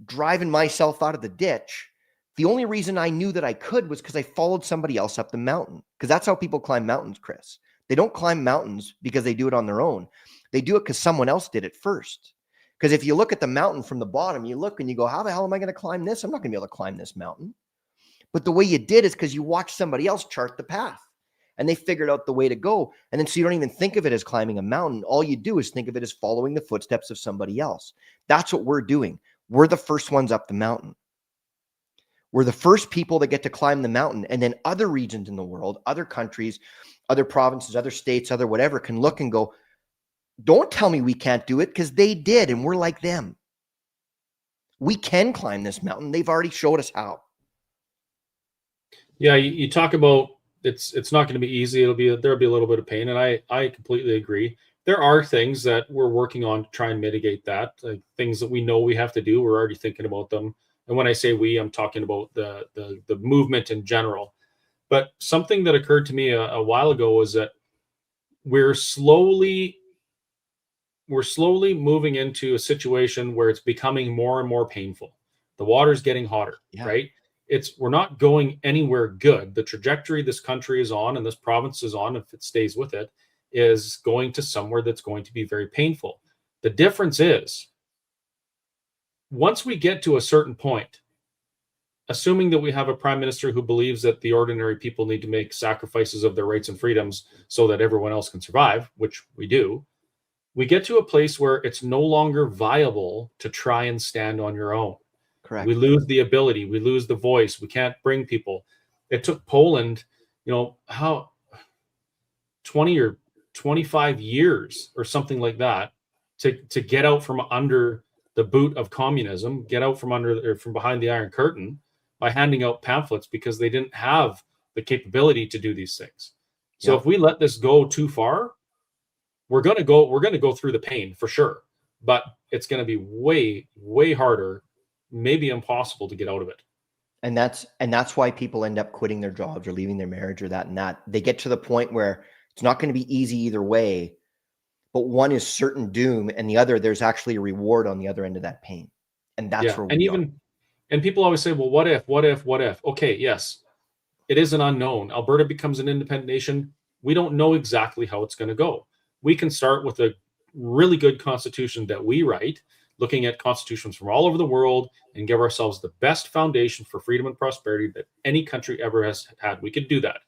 driving myself out of the ditch, the only reason I knew that I could was because I followed somebody else up the mountain. Because that's how people climb mountains, Chris. They don't climb mountains because they do it on their own. They do it because someone else did it first. Because if you look at the mountain from the bottom, you look and you go, how the hell am I going to climb this? I'm not going to be able to climb this mountain. But the way you did is because you watched somebody else chart the path and they figured out the way to go. And then so you don't even think of it as climbing a mountain. All you do is think of it as following the footsteps of somebody else. That's what we're doing. We're the first ones up the mountain. We're the first people that get to climb the mountain. And then other regions in the world, other countries, other provinces, other states, other whatever can look and go, don't tell me we can't do it, because they did. And we're like them. We can climb this mountain. They've already showed us how. Yeah. You talk about it's not going to be easy. There'll be a little bit of pain. And I completely agree. There are things that we're working on to try and mitigate that, like things that we know we have to do. We're already thinking about them. And when I say we, I'm talking about the movement in general. But something that occurred to me a while ago was that we're slowly moving into a situation where it's becoming more and more painful. The water's getting hotter, right? We're not going anywhere good. The trajectory this country is on and this province is on, if it stays with it, is going to somewhere that's going to be very painful. The difference is, once we get to a certain point, assuming that we have a prime minister who believes that the ordinary people need to make sacrifices of their rights and freedoms so that everyone else can survive, which we do, we get to a place where it's no longer viable to try and stand on your own. Correct. We lose the ability, we lose the voice, we can't bring people. It took Poland, how 20 or 25 years or something like that to get out from under the boot of communism, get out from behind the Iron Curtain by handing out pamphlets, because they didn't have the capability to do these things. So if we let this go too far, we're going to go through the pain for sure, but it's going to be way, way harder, maybe impossible to get out of it. And that's why people end up quitting their jobs or leaving their marriage or that and that. They get to the point where it's not going to be easy either way, but one is certain doom, and the other, there's actually a reward on the other end of that pain. And that's where we are. And people always say, well, what if? Okay, yes, it is an unknown. Alberta becomes an independent nation. We don't know exactly how it's going to go. We can start with a really good constitution that we write, looking at constitutions from all over the world, and give ourselves the best foundation for freedom and prosperity that any country ever has had. We could do that.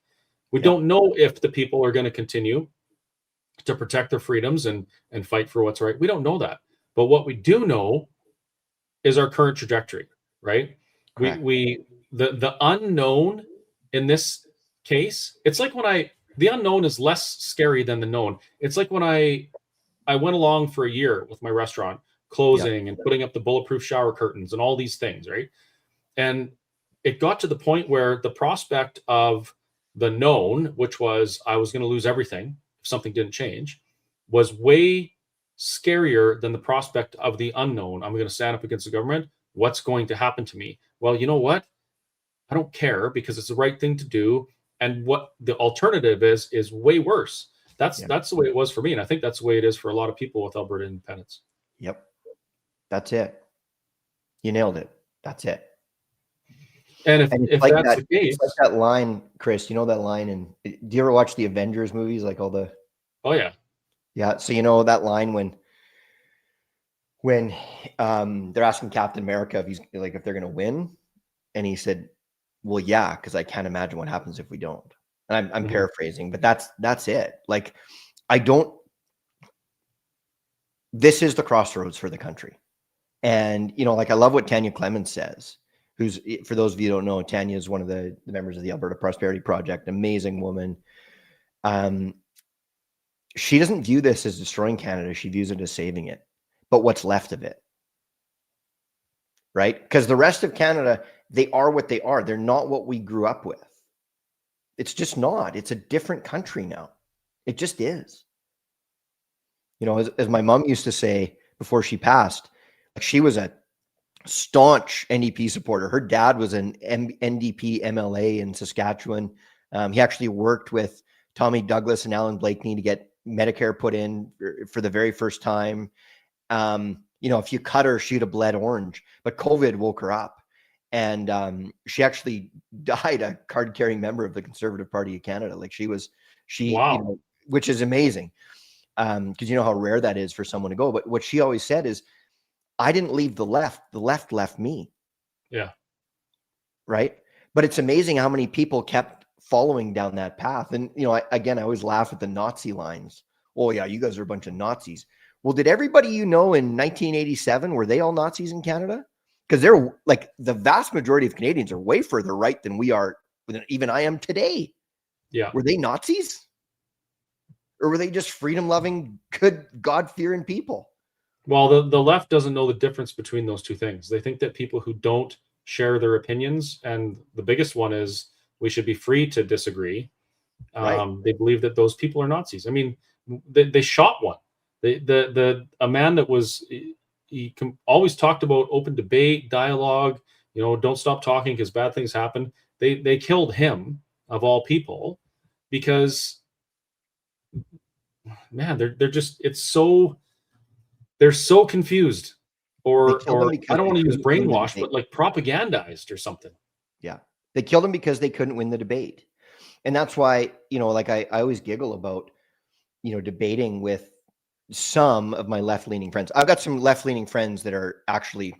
We don't know if the people are going to continue to protect their freedoms and fight for what's right. We don't know that. But what we do know is our current trajectory, right? Correct. The unknown in this case, it's like the unknown is less scary than the known. It's like when I went along for a year with my restaurant, closing and putting up the bulletproof shower curtains and all these things, right? And it got to the point where the prospect of the known, which was I was going to lose everything if something didn't change, was way scarier than the prospect of the unknown. I'm going to stand up against the government. What's going to happen to me? Well, you know what? I don't care, because it's the right thing to do. And what the alternative is way worse. That's the way it was for me. And I think that's the way it is for a lot of people with Alberta independence. Yep. That's it. You nailed it. That's it. And if like that's the case, it's like that line, Chris, you know that line, and do you ever watch the Avengers movies, like all the? Oh yeah. Yeah. So you know that line when they're asking Captain America if they're going to win, and he said, well, yeah, because I can't imagine what happens if we don't. And I'm paraphrasing, but that's it. Like, this is the crossroads for the country. And, I love what Tanya Clemens says, who's, for those of you who don't know, Tanya is one of the members of the Alberta Prosperity Project, amazing woman. She doesn't view this as destroying Canada. She views it as saving it, but what's left of it, right? Because the rest of Canada, they are what they are. They're not what we grew up with. It's just not. It's a different country now. It just is. As my mom used to say before she passed, she was a staunch NDP supporter. Her dad was an NDP MLA in Saskatchewan. He actually worked with Tommy Douglas and Alan Blakeney to get Medicare put in for the very first time. If you cut her, she'd have bled orange, but COVID woke her up. And she actually died a card-carrying member of the Conservative Party of Canada. Wow. Which is amazing. Because you know how rare that is for someone to go. But what she always said is, I didn't leave the left left me. Yeah. Right. But it's amazing how many people kept following down that path. And, I always laugh at the Nazi lines. Oh yeah, you guys are a bunch of Nazis. Well, did everybody in 1987, were they all Nazis in Canada? Because they're like, the vast majority of Canadians are way further right than we are, than even I am today. Yeah. Were they Nazis? Or were they just freedom-loving, good, God-fearing people? Well, the left doesn't know the difference between those two things. They think that people who don't share their opinions, and the biggest one is we should be free to disagree. Right. They believe that those people are Nazis. I mean, they shot one. A man that was, he always talked about open debate, dialogue, don't stop talking because bad things happen. They killed him, of all people, because, man, they're so confused, or I don't want to use brainwashed, but like propagandized or something. Yeah. They killed him because they couldn't win the debate. And that's why, I always giggle about, debating with some of my left-leaning friends. I've got some left-leaning friends that are actually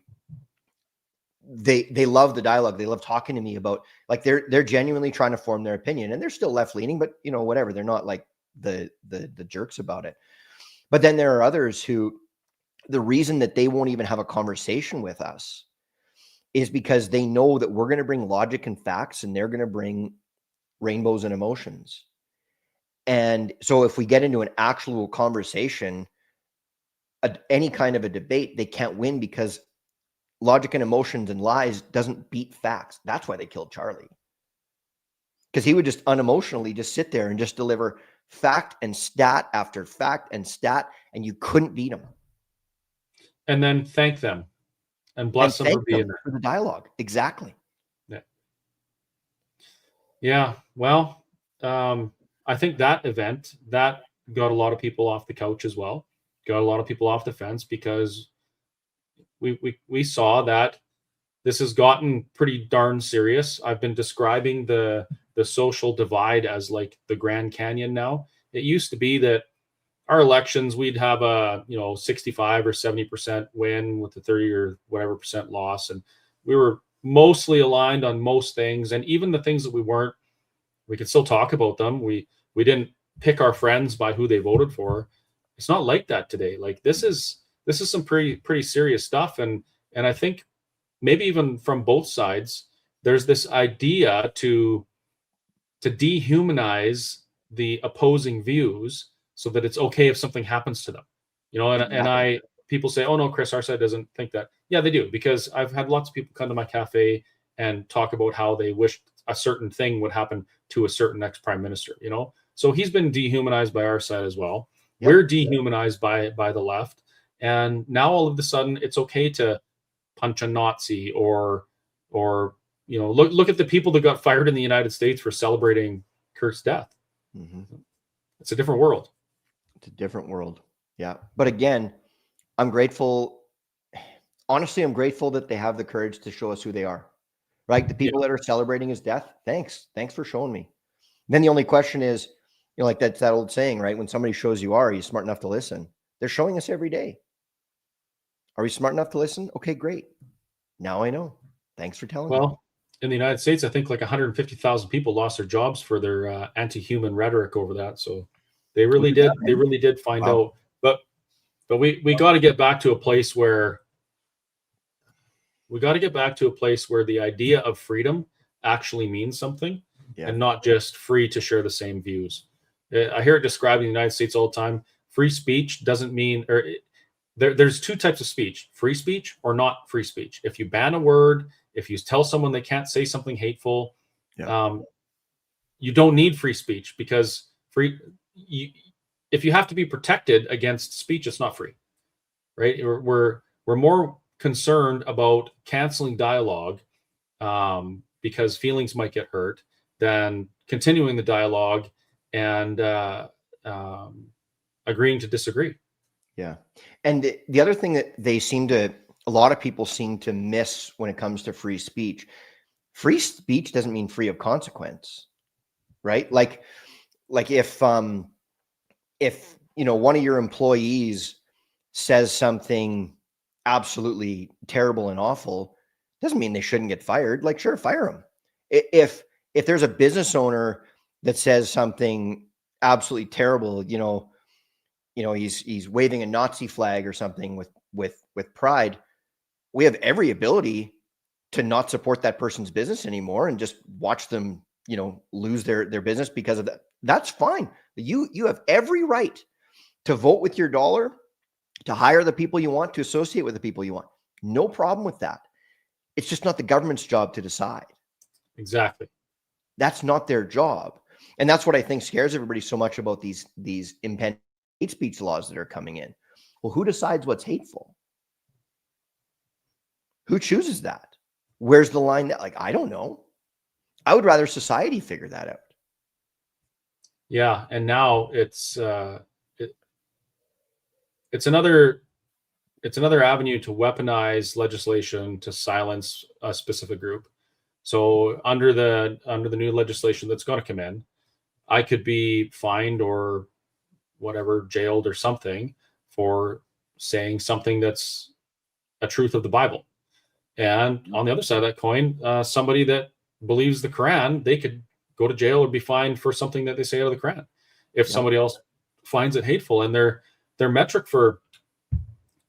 they love the dialogue. They love talking to me about, like, they're genuinely trying to form their opinion, and they're still left leaning, but you know, whatever. They're not like the jerks about it. But then there are others who, the reason that they won't even have a conversation with us is because they know that we're going to bring logic and facts, and they're going to bring rainbows and emotions. And so if we get into an actual conversation, any kind of a debate, they can't win because logic and emotions and lies doesn't beat facts. That's why they killed Charlie. Because he would just unemotionally just sit there and just deliver fact and stat after fact and stat, and you couldn't beat him. And then thank them and bless them for being there. For the dialogue. Exactly. Yeah. Yeah. Well, I think that event, that got a lot of people off the couch as well. Got a lot of people off the fence, because we saw that this has gotten pretty darn serious. I've been describing the social divide as like the Grand Canyon now. It used to be that our elections, we'd have a 65 or 70% win with the 30 or whatever percent loss, and we were mostly aligned on most things. And even the things that we weren't, we could still talk about them. We didn't pick our friends by who they voted for. It's not like that today. Like, this is some pretty serious stuff, and I think maybe even from both sides, there's this idea to dehumanize the opposing views so that it's okay if something happens to them. And people say, oh no, Chris, our side doesn't think that. Yeah, they do, because I've had lots of people come to my cafe and talk about how they wished a certain thing would happen to a certain ex-prime minister, So he's been dehumanized by our side as well. Yep. We're dehumanized by the left. And now all of a sudden it's okay to punch a Nazi or look at the people that got fired in the United States for celebrating Kurt's death. Mm-hmm. It's a different world. It's a different world. Yeah. But again, I'm grateful. Honestly, I'm grateful that they have the courage to show us who they are, right? The people that are celebrating his death. Thanks for showing me. Then the only question is, like that's that old saying, right? When somebody shows you are you smart enough to listen? They're showing us every day. Are we smart enough to listen? Okay, great. Now I know. Thanks for telling me. Well, in the United States, I think like 150,000 people lost their jobs for their anti-human rhetoric over that. So they really did. They really did find out. But we got to get back to a place where the idea of freedom actually means something, and not just free to share the same views. I hear it described in the United States all the time. Free speech doesn't mean, there's two types of speech: free speech or not free speech. If you ban a word, if you tell someone they can't say something hateful, you don't need free speech, because if you have to be protected against speech, it's not free, right? We're more concerned about canceling dialogue because feelings might get hurt than continuing the dialogue and agreeing to disagree. Yeah. And the other thing that a lot of people seem to miss when it comes to free speech doesn't mean free of consequence, right? Like if one of your employees says something absolutely terrible and awful, doesn't mean they shouldn't get fired. Like, sure, fire them. If there's a business owner that says something absolutely terrible, he's waving a Nazi flag or something with pride, we have every ability to not support that person's business anymore and just watch them, lose their business because of that. That's fine. You have every right to vote with your dollar, to hire the people you want, to associate with the people you want. No problem with that. It's just not the government's job to decide. Exactly. That's not their job. And that's what I think scares everybody so much about these impending hate speech laws that are coming in. Well, who decides what's hateful? Who chooses that? Where's the line? I don't know. I would rather society figure that out. Yeah. And now it's another avenue to weaponize legislation to silence a specific group. So under the new legislation that's going to come in, I could be fined or whatever, jailed or something for saying something that's a truth of the Bible. And on the other side of that coin, somebody that believes the Quran, they could go to jail or be fined for something that they say out of the Quran if somebody else finds it hateful. And their metric for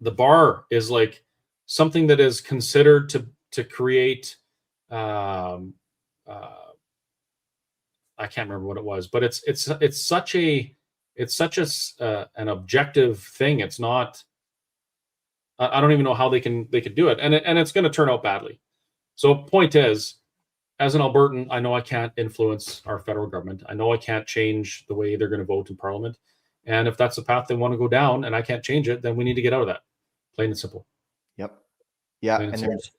the bar is like something that is considered to create I can't remember what it was, but it's such an objective thing. It's not. I don't even know how they could do it, and it's going to turn out badly. So point is, as an Albertan, I know I can't influence our federal government. I know I can't change the way they're going to vote in Parliament, and if that's the path they want to go down, and I can't change it, then we need to get out of that. Plain and simple. Yep. Yeah, and there's,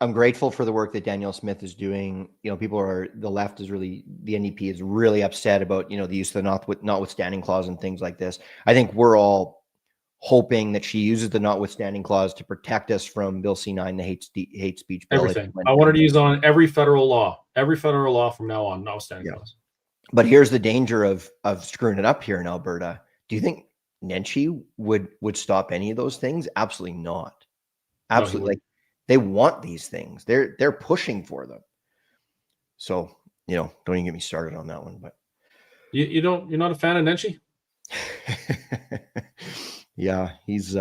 I'm grateful for the work that Danielle Smith is doing. The left is really, the NDP is really upset about, the use of the notwithstanding clause and things like this. I think we're all hoping that she uses the notwithstanding clause to protect us from Bill C9, the hate speech bill. Everything. I wanted to use on every federal law from now on, notwithstanding clause. But here's the danger of screwing it up here in Alberta. Do you think Nenshi would stop any of those things? Absolutely not. Absolutely. No, they want these things. They're pushing for them. So, don't even get me started on that one. But you're not a fan of Nenshi? Yeah, he's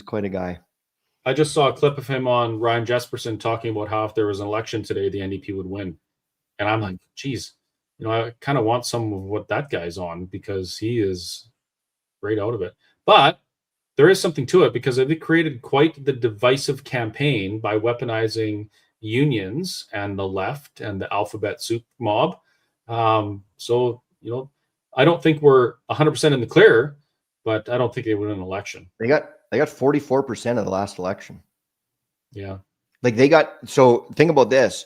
quite a guy. I just saw a clip of him on Ryan Jesperson talking about how if there was an election today, the NDP would win. And I'm like, geez, I kind of want some of what that guy's on, because he is right out of it. But there is something to it, because they created quite the divisive campaign by weaponizing unions and the left and the alphabet soup mob. So, I don't think we're 100% in the clear, but I don't think they win an election. They got 44% of the last election. Yeah. So think about this.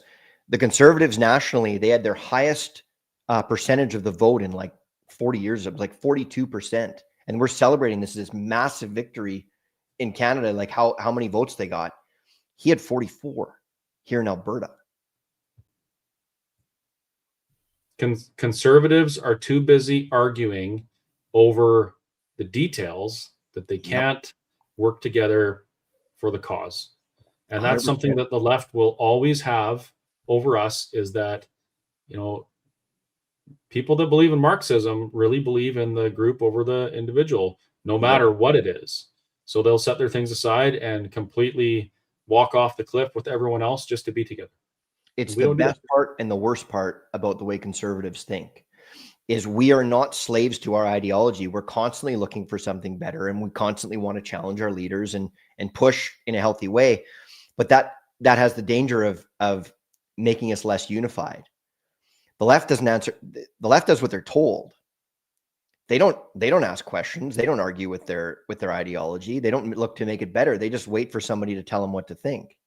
The Conservatives nationally, they had their highest percentage of the vote in like 40 years. It was like 42%. And we're celebrating this massive victory in Canada, like how many votes they got. He had 44 here in Alberta. Conservatives are too busy arguing over the details that they can't work together for the cause. And that's 100%. Something that the left will always have over us, is that, people that believe in Marxism really believe in the group over the individual, no matter what it is. So they'll set their things aside and completely walk off the cliff with everyone else just to be together. It's the best part and the worst part about the way conservatives think is we are not slaves to our ideology. We're constantly looking for something better, and we constantly want to challenge our leaders and push in a healthy way. But that has the danger of making us less unified. The left doesn't answer. The left does what they're told. They don't ask questions. They don't argue with their ideology. They don't look to make it better. They just wait for somebody to tell them what to think.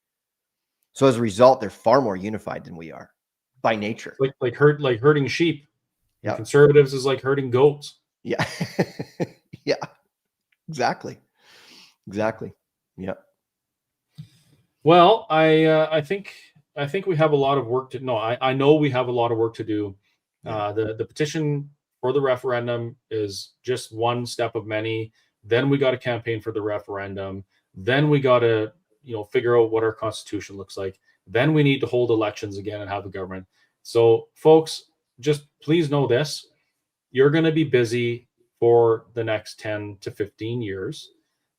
So as a result, they're far more unified than we are by nature. Like herding sheep. Yeah. Conservatives is like herding goats. Yeah. Yeah. Exactly. Yeah. Well, I think we have a lot of work to. No, I know we have a lot of work to do. The petition for the referendum is just one step of many. Then we got to campaign for the referendum. Then we got to figure out what our constitution looks like. Then we need to hold elections again and have a government. So, folks, just please know this: you're going to be busy for the next 10 to 15 years.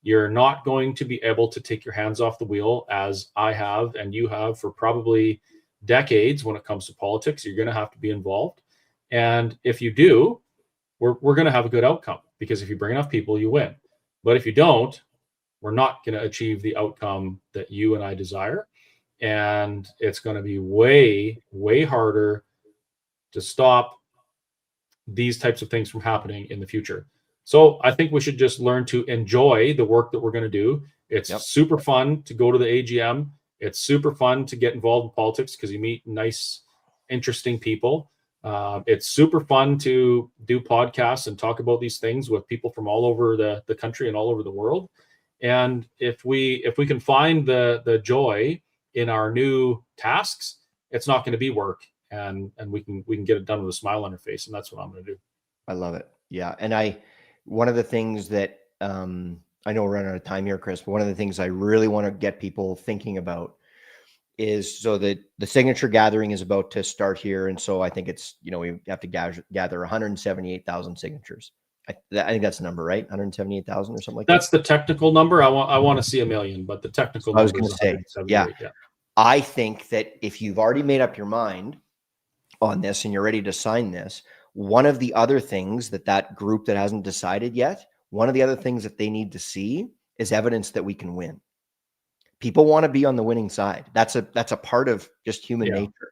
You're not going to be able to take your hands off the wheel, as I have and you have for probably decades when it comes to politics. You're going to have to be involved. And if you do, we're going to have a good outcome, because if you bring enough people, you win. But if you don't, we're not going to achieve the outcome that you and I desire. And it's going to be way, way harder to stop these types of things from happening in the future. So I think we should just learn to enjoy the work that we're going to do. It's super fun to go to the AGM. It's super fun to get involved in politics because you meet nice, interesting people. It's super fun to do podcasts and talk about these things with people from all over the country and all over the world. And if we can find the joy in our new tasks, it's not going to be work, and we can get it done with a smile on our face. And that's what I'm going to do. I love it. Yeah. And one of the things that I know we're running out of time here, Chris, but one of the things I really want to get people thinking about is, so that the signature gathering is about to start here. And so I think it's, we have to gather 178,000 signatures. I think that's the number, right? 178,000 or something like that. That's the technical number. I want to see 1 million, but the technical I was number going is to say, 178. Yeah. I think that if you've already made up your mind on this and you're ready to sign this, one of the other things that group that hasn't decided yet, one of the other things that they need to see is evidence that we can win. People want to be on the winning side. That's a part of just human nature.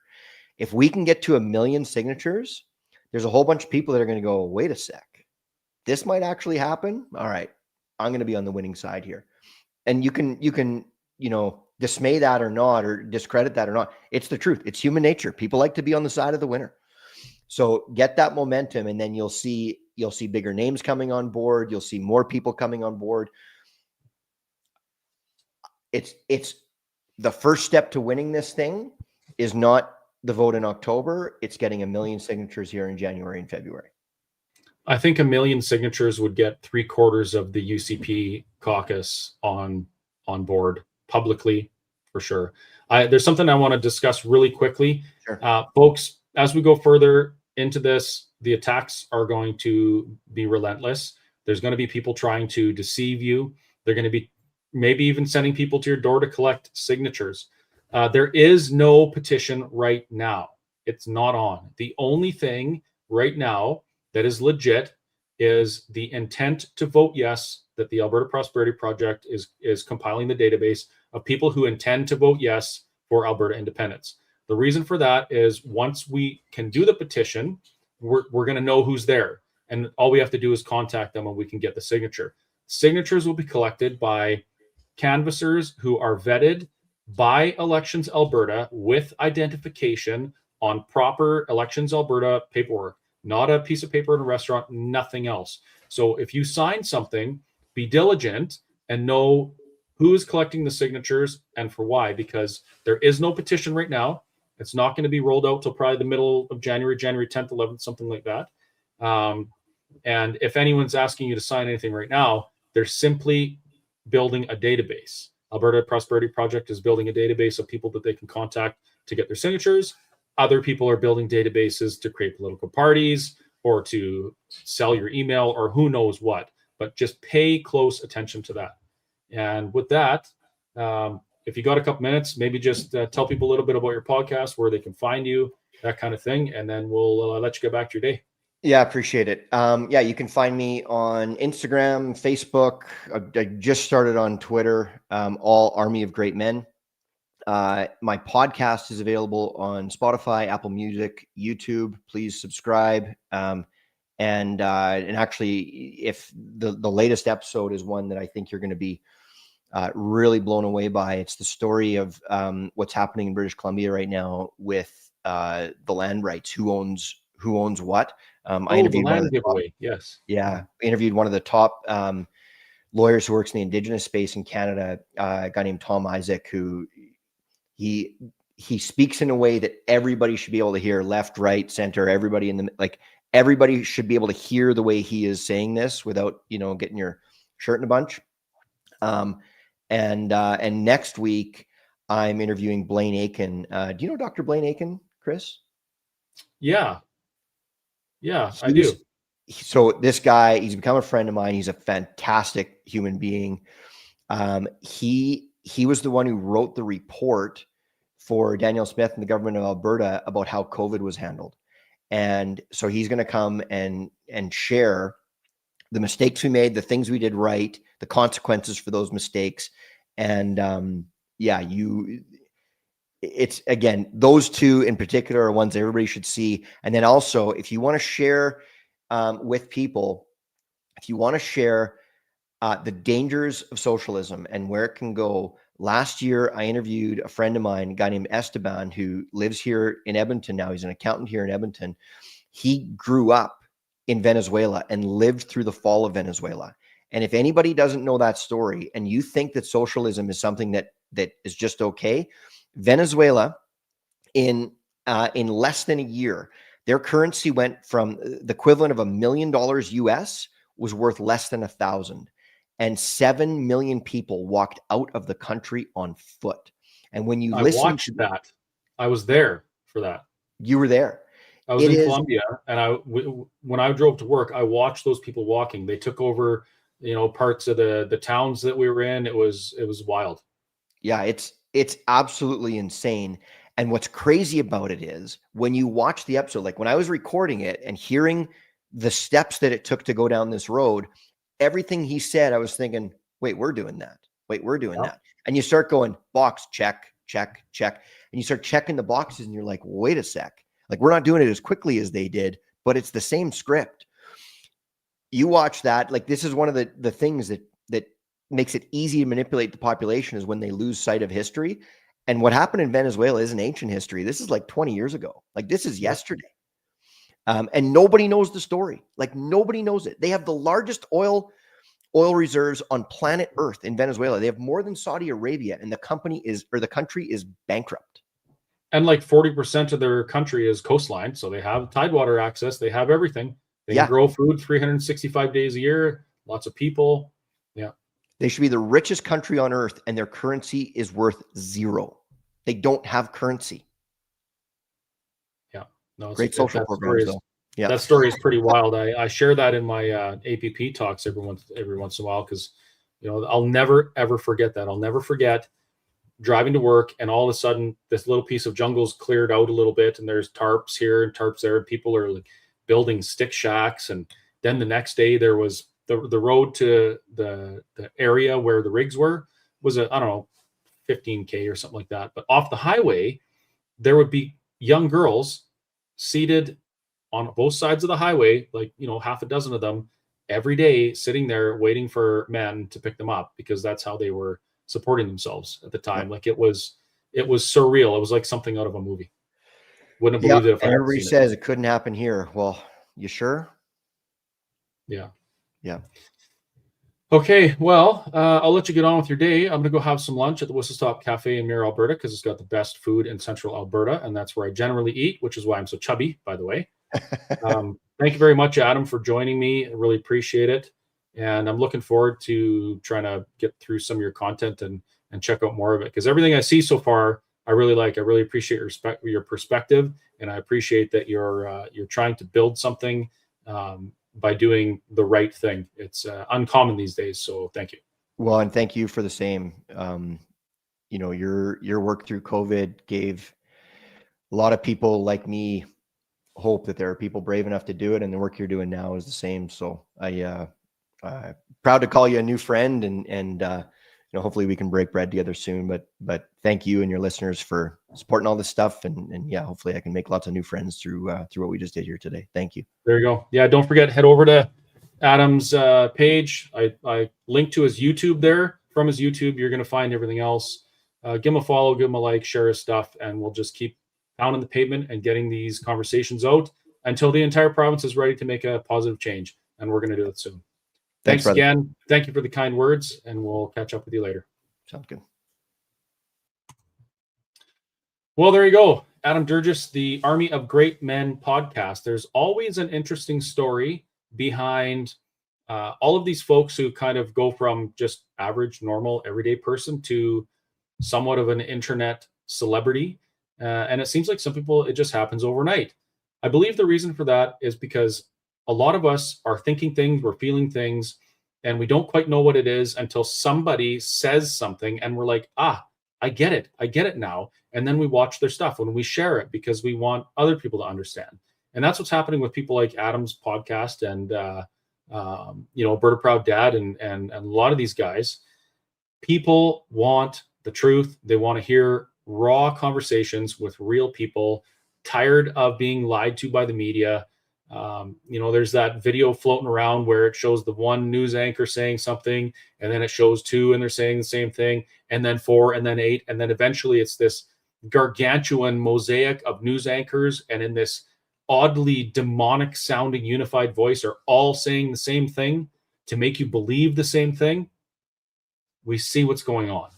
If we can get to 1 million signatures, there's a whole bunch of people that are going to go, wait a sec, this might actually happen. All right, I'm going to be on the winning side here. And you can dismay that or not, or discredit that or not. It's the truth. It's human nature. People like to be on the side of the winner. So get that momentum, and then you'll see bigger names coming on board. You'll see more people coming on board. It's the first step to winning this thing is not the vote in October. It's getting 1 million signatures here in January and February. I think 1 million signatures would get 3/4 of the UCP caucus on board publicly, for sure. There's something I want to discuss really quickly. Sure. Folks, as we go further into this, the attacks are going to be relentless. There's going to be people trying to deceive you. They're going to be maybe even sending people to your door to collect signatures. There is no petition right now. It's not on. The only thing right now that is legit is the intent to vote yes, that the Alberta Prosperity Project is compiling the database of people who intend to vote yes for Alberta independence. The reason for that is once we can do the petition, we're going to know who's there. And all we have to do is contact them and we can get the signature. Signatures will be collected by canvassers who are vetted by Elections Alberta with identification on proper Elections Alberta paperwork, not a piece of paper in a restaurant, nothing else. So if you sign something, be diligent and know who is collecting the signatures and for why, because there is no petition right now. It's not going to be rolled out till probably the middle of January 10th, 11th, something like that. And if anyone's asking you to sign anything right now, they're simply building a database. Alberta Prosperity Project is building a database of people that they can contact to get their signatures. Other people are building databases to create political parties or to sell your email or who knows what. But just pay close attention to that. And with that, if you got a couple minutes, maybe just tell people a little bit about your podcast, where they can find you, that kind of thing. And then we'll let you get back to your day. Yeah, appreciate it. You can find me on Instagram, Facebook. I just started on Twitter, all Army of Great Men. My podcast is available on Spotify, Apple Music, YouTube. Please subscribe. And actually, if the latest episode is one that I think you're going to be really blown away by, it's the story of what's happening in British Columbia right now with the land rights, who owns what. I interviewed the land giveaway. Yes. Yeah, interviewed one of the top lawyers who works in the Indigenous space in Canada, a guy named Tom Isaac, who he speaks in a way that everybody should be able to hear, left, right, center, everybody everybody should be able to hear the way he is saying this without, getting your shirt in a bunch. And next week I'm interviewing Blaine Aiken. Do you know Dr. Blaine Aiken, Chris? Yeah, I do. So this guy, he's become a friend of mine. He's a fantastic human being. He was the one who wrote the report for Daniel Smith and the government of Alberta about how COVID was handled. And so he's going to come and share the mistakes we made, the things we did right, the consequences for those mistakes. And it's, again, those two in particular are ones everybody should see. And then also, if you want to share with people, if you want to share the dangers of socialism and where it can go. Last year, I interviewed a friend of mine, a guy named Esteban, who lives here in Edmonton now. He's an accountant here in Edmonton. He grew up in Venezuela and lived through the fall of Venezuela. And if anybody doesn't know that story and you think that socialism is something that is just okay, Venezuela in less than a year, their currency went from the equivalent of $1 million US was worth less than 1,000. and 7 million people walked out of the country on foot. And when you I listen watched that. I was there for that. you were there. I was in Colombia, and when I drove to work, I watched those people walking. They took over, parts of the towns that we were in. It was wild. Yeah, it's absolutely insane. And what's crazy about it is when you watch the episode, like when I was recording it and hearing the steps that it took to go down this road, everything he said, I was thinking, wait, we're doing that. Wait, we're doing that. And you start going, box, check, check, check. And you start checking the boxes and you're like, wait a sec. Like, we're not doing it as quickly as they did, but it's the same script. You watch that, like, this is one of the things that makes it easy to manipulate the population is when they lose sight of history. And what happened in Venezuela isn't ancient history. This is like 20 years ago. Like, this is yesterday. And nobody knows the story. Like, nobody knows it. They have the largest oil reserves on planet Earth in Venezuela. They have more than Saudi Arabia, and the country is bankrupt. And like 40% of their country is coastline. So they have tidewater access. They have everything. They can grow food 365 days a year. Lots of people. Yeah. They should be the richest country on earth, and their currency is worth zero. They don't have currency. Yeah. No, great social programs, though. Yeah. That story is pretty wild. I share that in my APP talks every once in a while because, I'll never, ever forget that. I'll never forget driving to work, and all of a sudden this little piece of jungle's cleared out a little bit, and there's tarps here and tarps there. People are like building stick shacks. And then the next day there was the road to the area where the rigs was I don't know, 15K or something like that. But off the highway, there would be young girls seated on both sides of the highway, like, half a dozen of them every day, sitting there waiting for men to pick them up, because that's how they were supporting themselves at the time. Like, it was surreal. It was like something out of a movie. Wouldn't have believed it if I had everybody seen says it couldn't happen here. Well, you sure? Yeah. Yeah. Okay. Well, I'll let you get on with your day. I'm going to go have some lunch at the Whistle Stop Cafe in Mirror, Alberta, because it's got the best food in central Alberta. And that's where I generally eat, which is why I'm so chubby, by the way. Thank you very much, Adam, for joining me. I really appreciate it. And I'm looking forward to trying to get through some of your content and check out more of it, because everything I see so far, I really like. I really appreciate your perspective, and I appreciate that you're trying to build something by doing the right thing. It's uncommon these days, so thank you. Well, and thank you for the same. Your work through COVID gave a lot of people like me hope that there are people brave enough to do it, and the work you're doing now is the same. So proud to call you a new friend, and hopefully we can break bread together soon. But thank you and your listeners for supporting all this stuff, and yeah, hopefully I can make lots of new friends through what we just did here today. Thank you. There you go. Yeah, don't forget, head over to Adam's page. I linked to his YouTube there. From his YouTube, you're going to find everything else. Give him a follow, give him a like, share his stuff, and we'll just keep pounding the pavement and getting these conversations out until the entire province is ready to make a positive change. And we're going to do it soon. Thanks again. Thank you for the kind words, and we'll catch up with you later. Sounds good. Well, there you go. Adam Derges, the Army of Great Men podcast. There's always an interesting story behind all of these folks who kind of go from just average, normal, everyday person to somewhat of an internet celebrity. And it seems like some people, it just happens overnight. I believe the reason for that is because a lot of us are thinking things, we're feeling things, and we don't quite know what it is until somebody says something and we're like, I get it now. And then we watch their stuff when we share it because we want other people to understand. And that's what's happening with people like Adam's podcast and, Alberta Proud Dad and a lot of these guys. People want the truth. They want to hear raw conversations with real people, tired of being lied to by the media. There's that video floating around where it shows the one news anchor saying something, and then it shows two and they're saying the same thing, and then four, and then eight, and then eventually it's this gargantuan mosaic of news anchors, and in this oddly demonic sounding unified voice are all saying the same thing to make you believe the same thing. We see what's going on,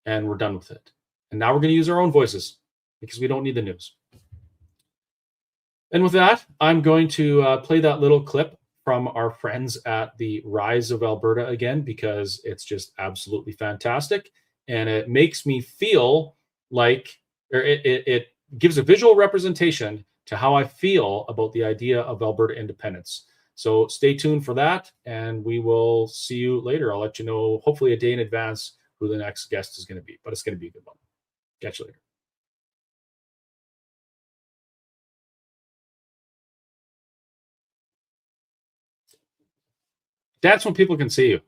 and we're done with it. And now we're going to use our own voices because we don't need the news. And with that, I'm going to play that little clip from our friends at the Rise of Alberta again, because it's just absolutely fantastic. And it makes me feel like, or it gives a visual representation to how I feel about the idea of Alberta independence. So stay tuned for that, and we will see you later. I'll let you know, hopefully a day in advance, who the next guest is going to be, but it's going to be a good one. Catch you later. That's when people can see you.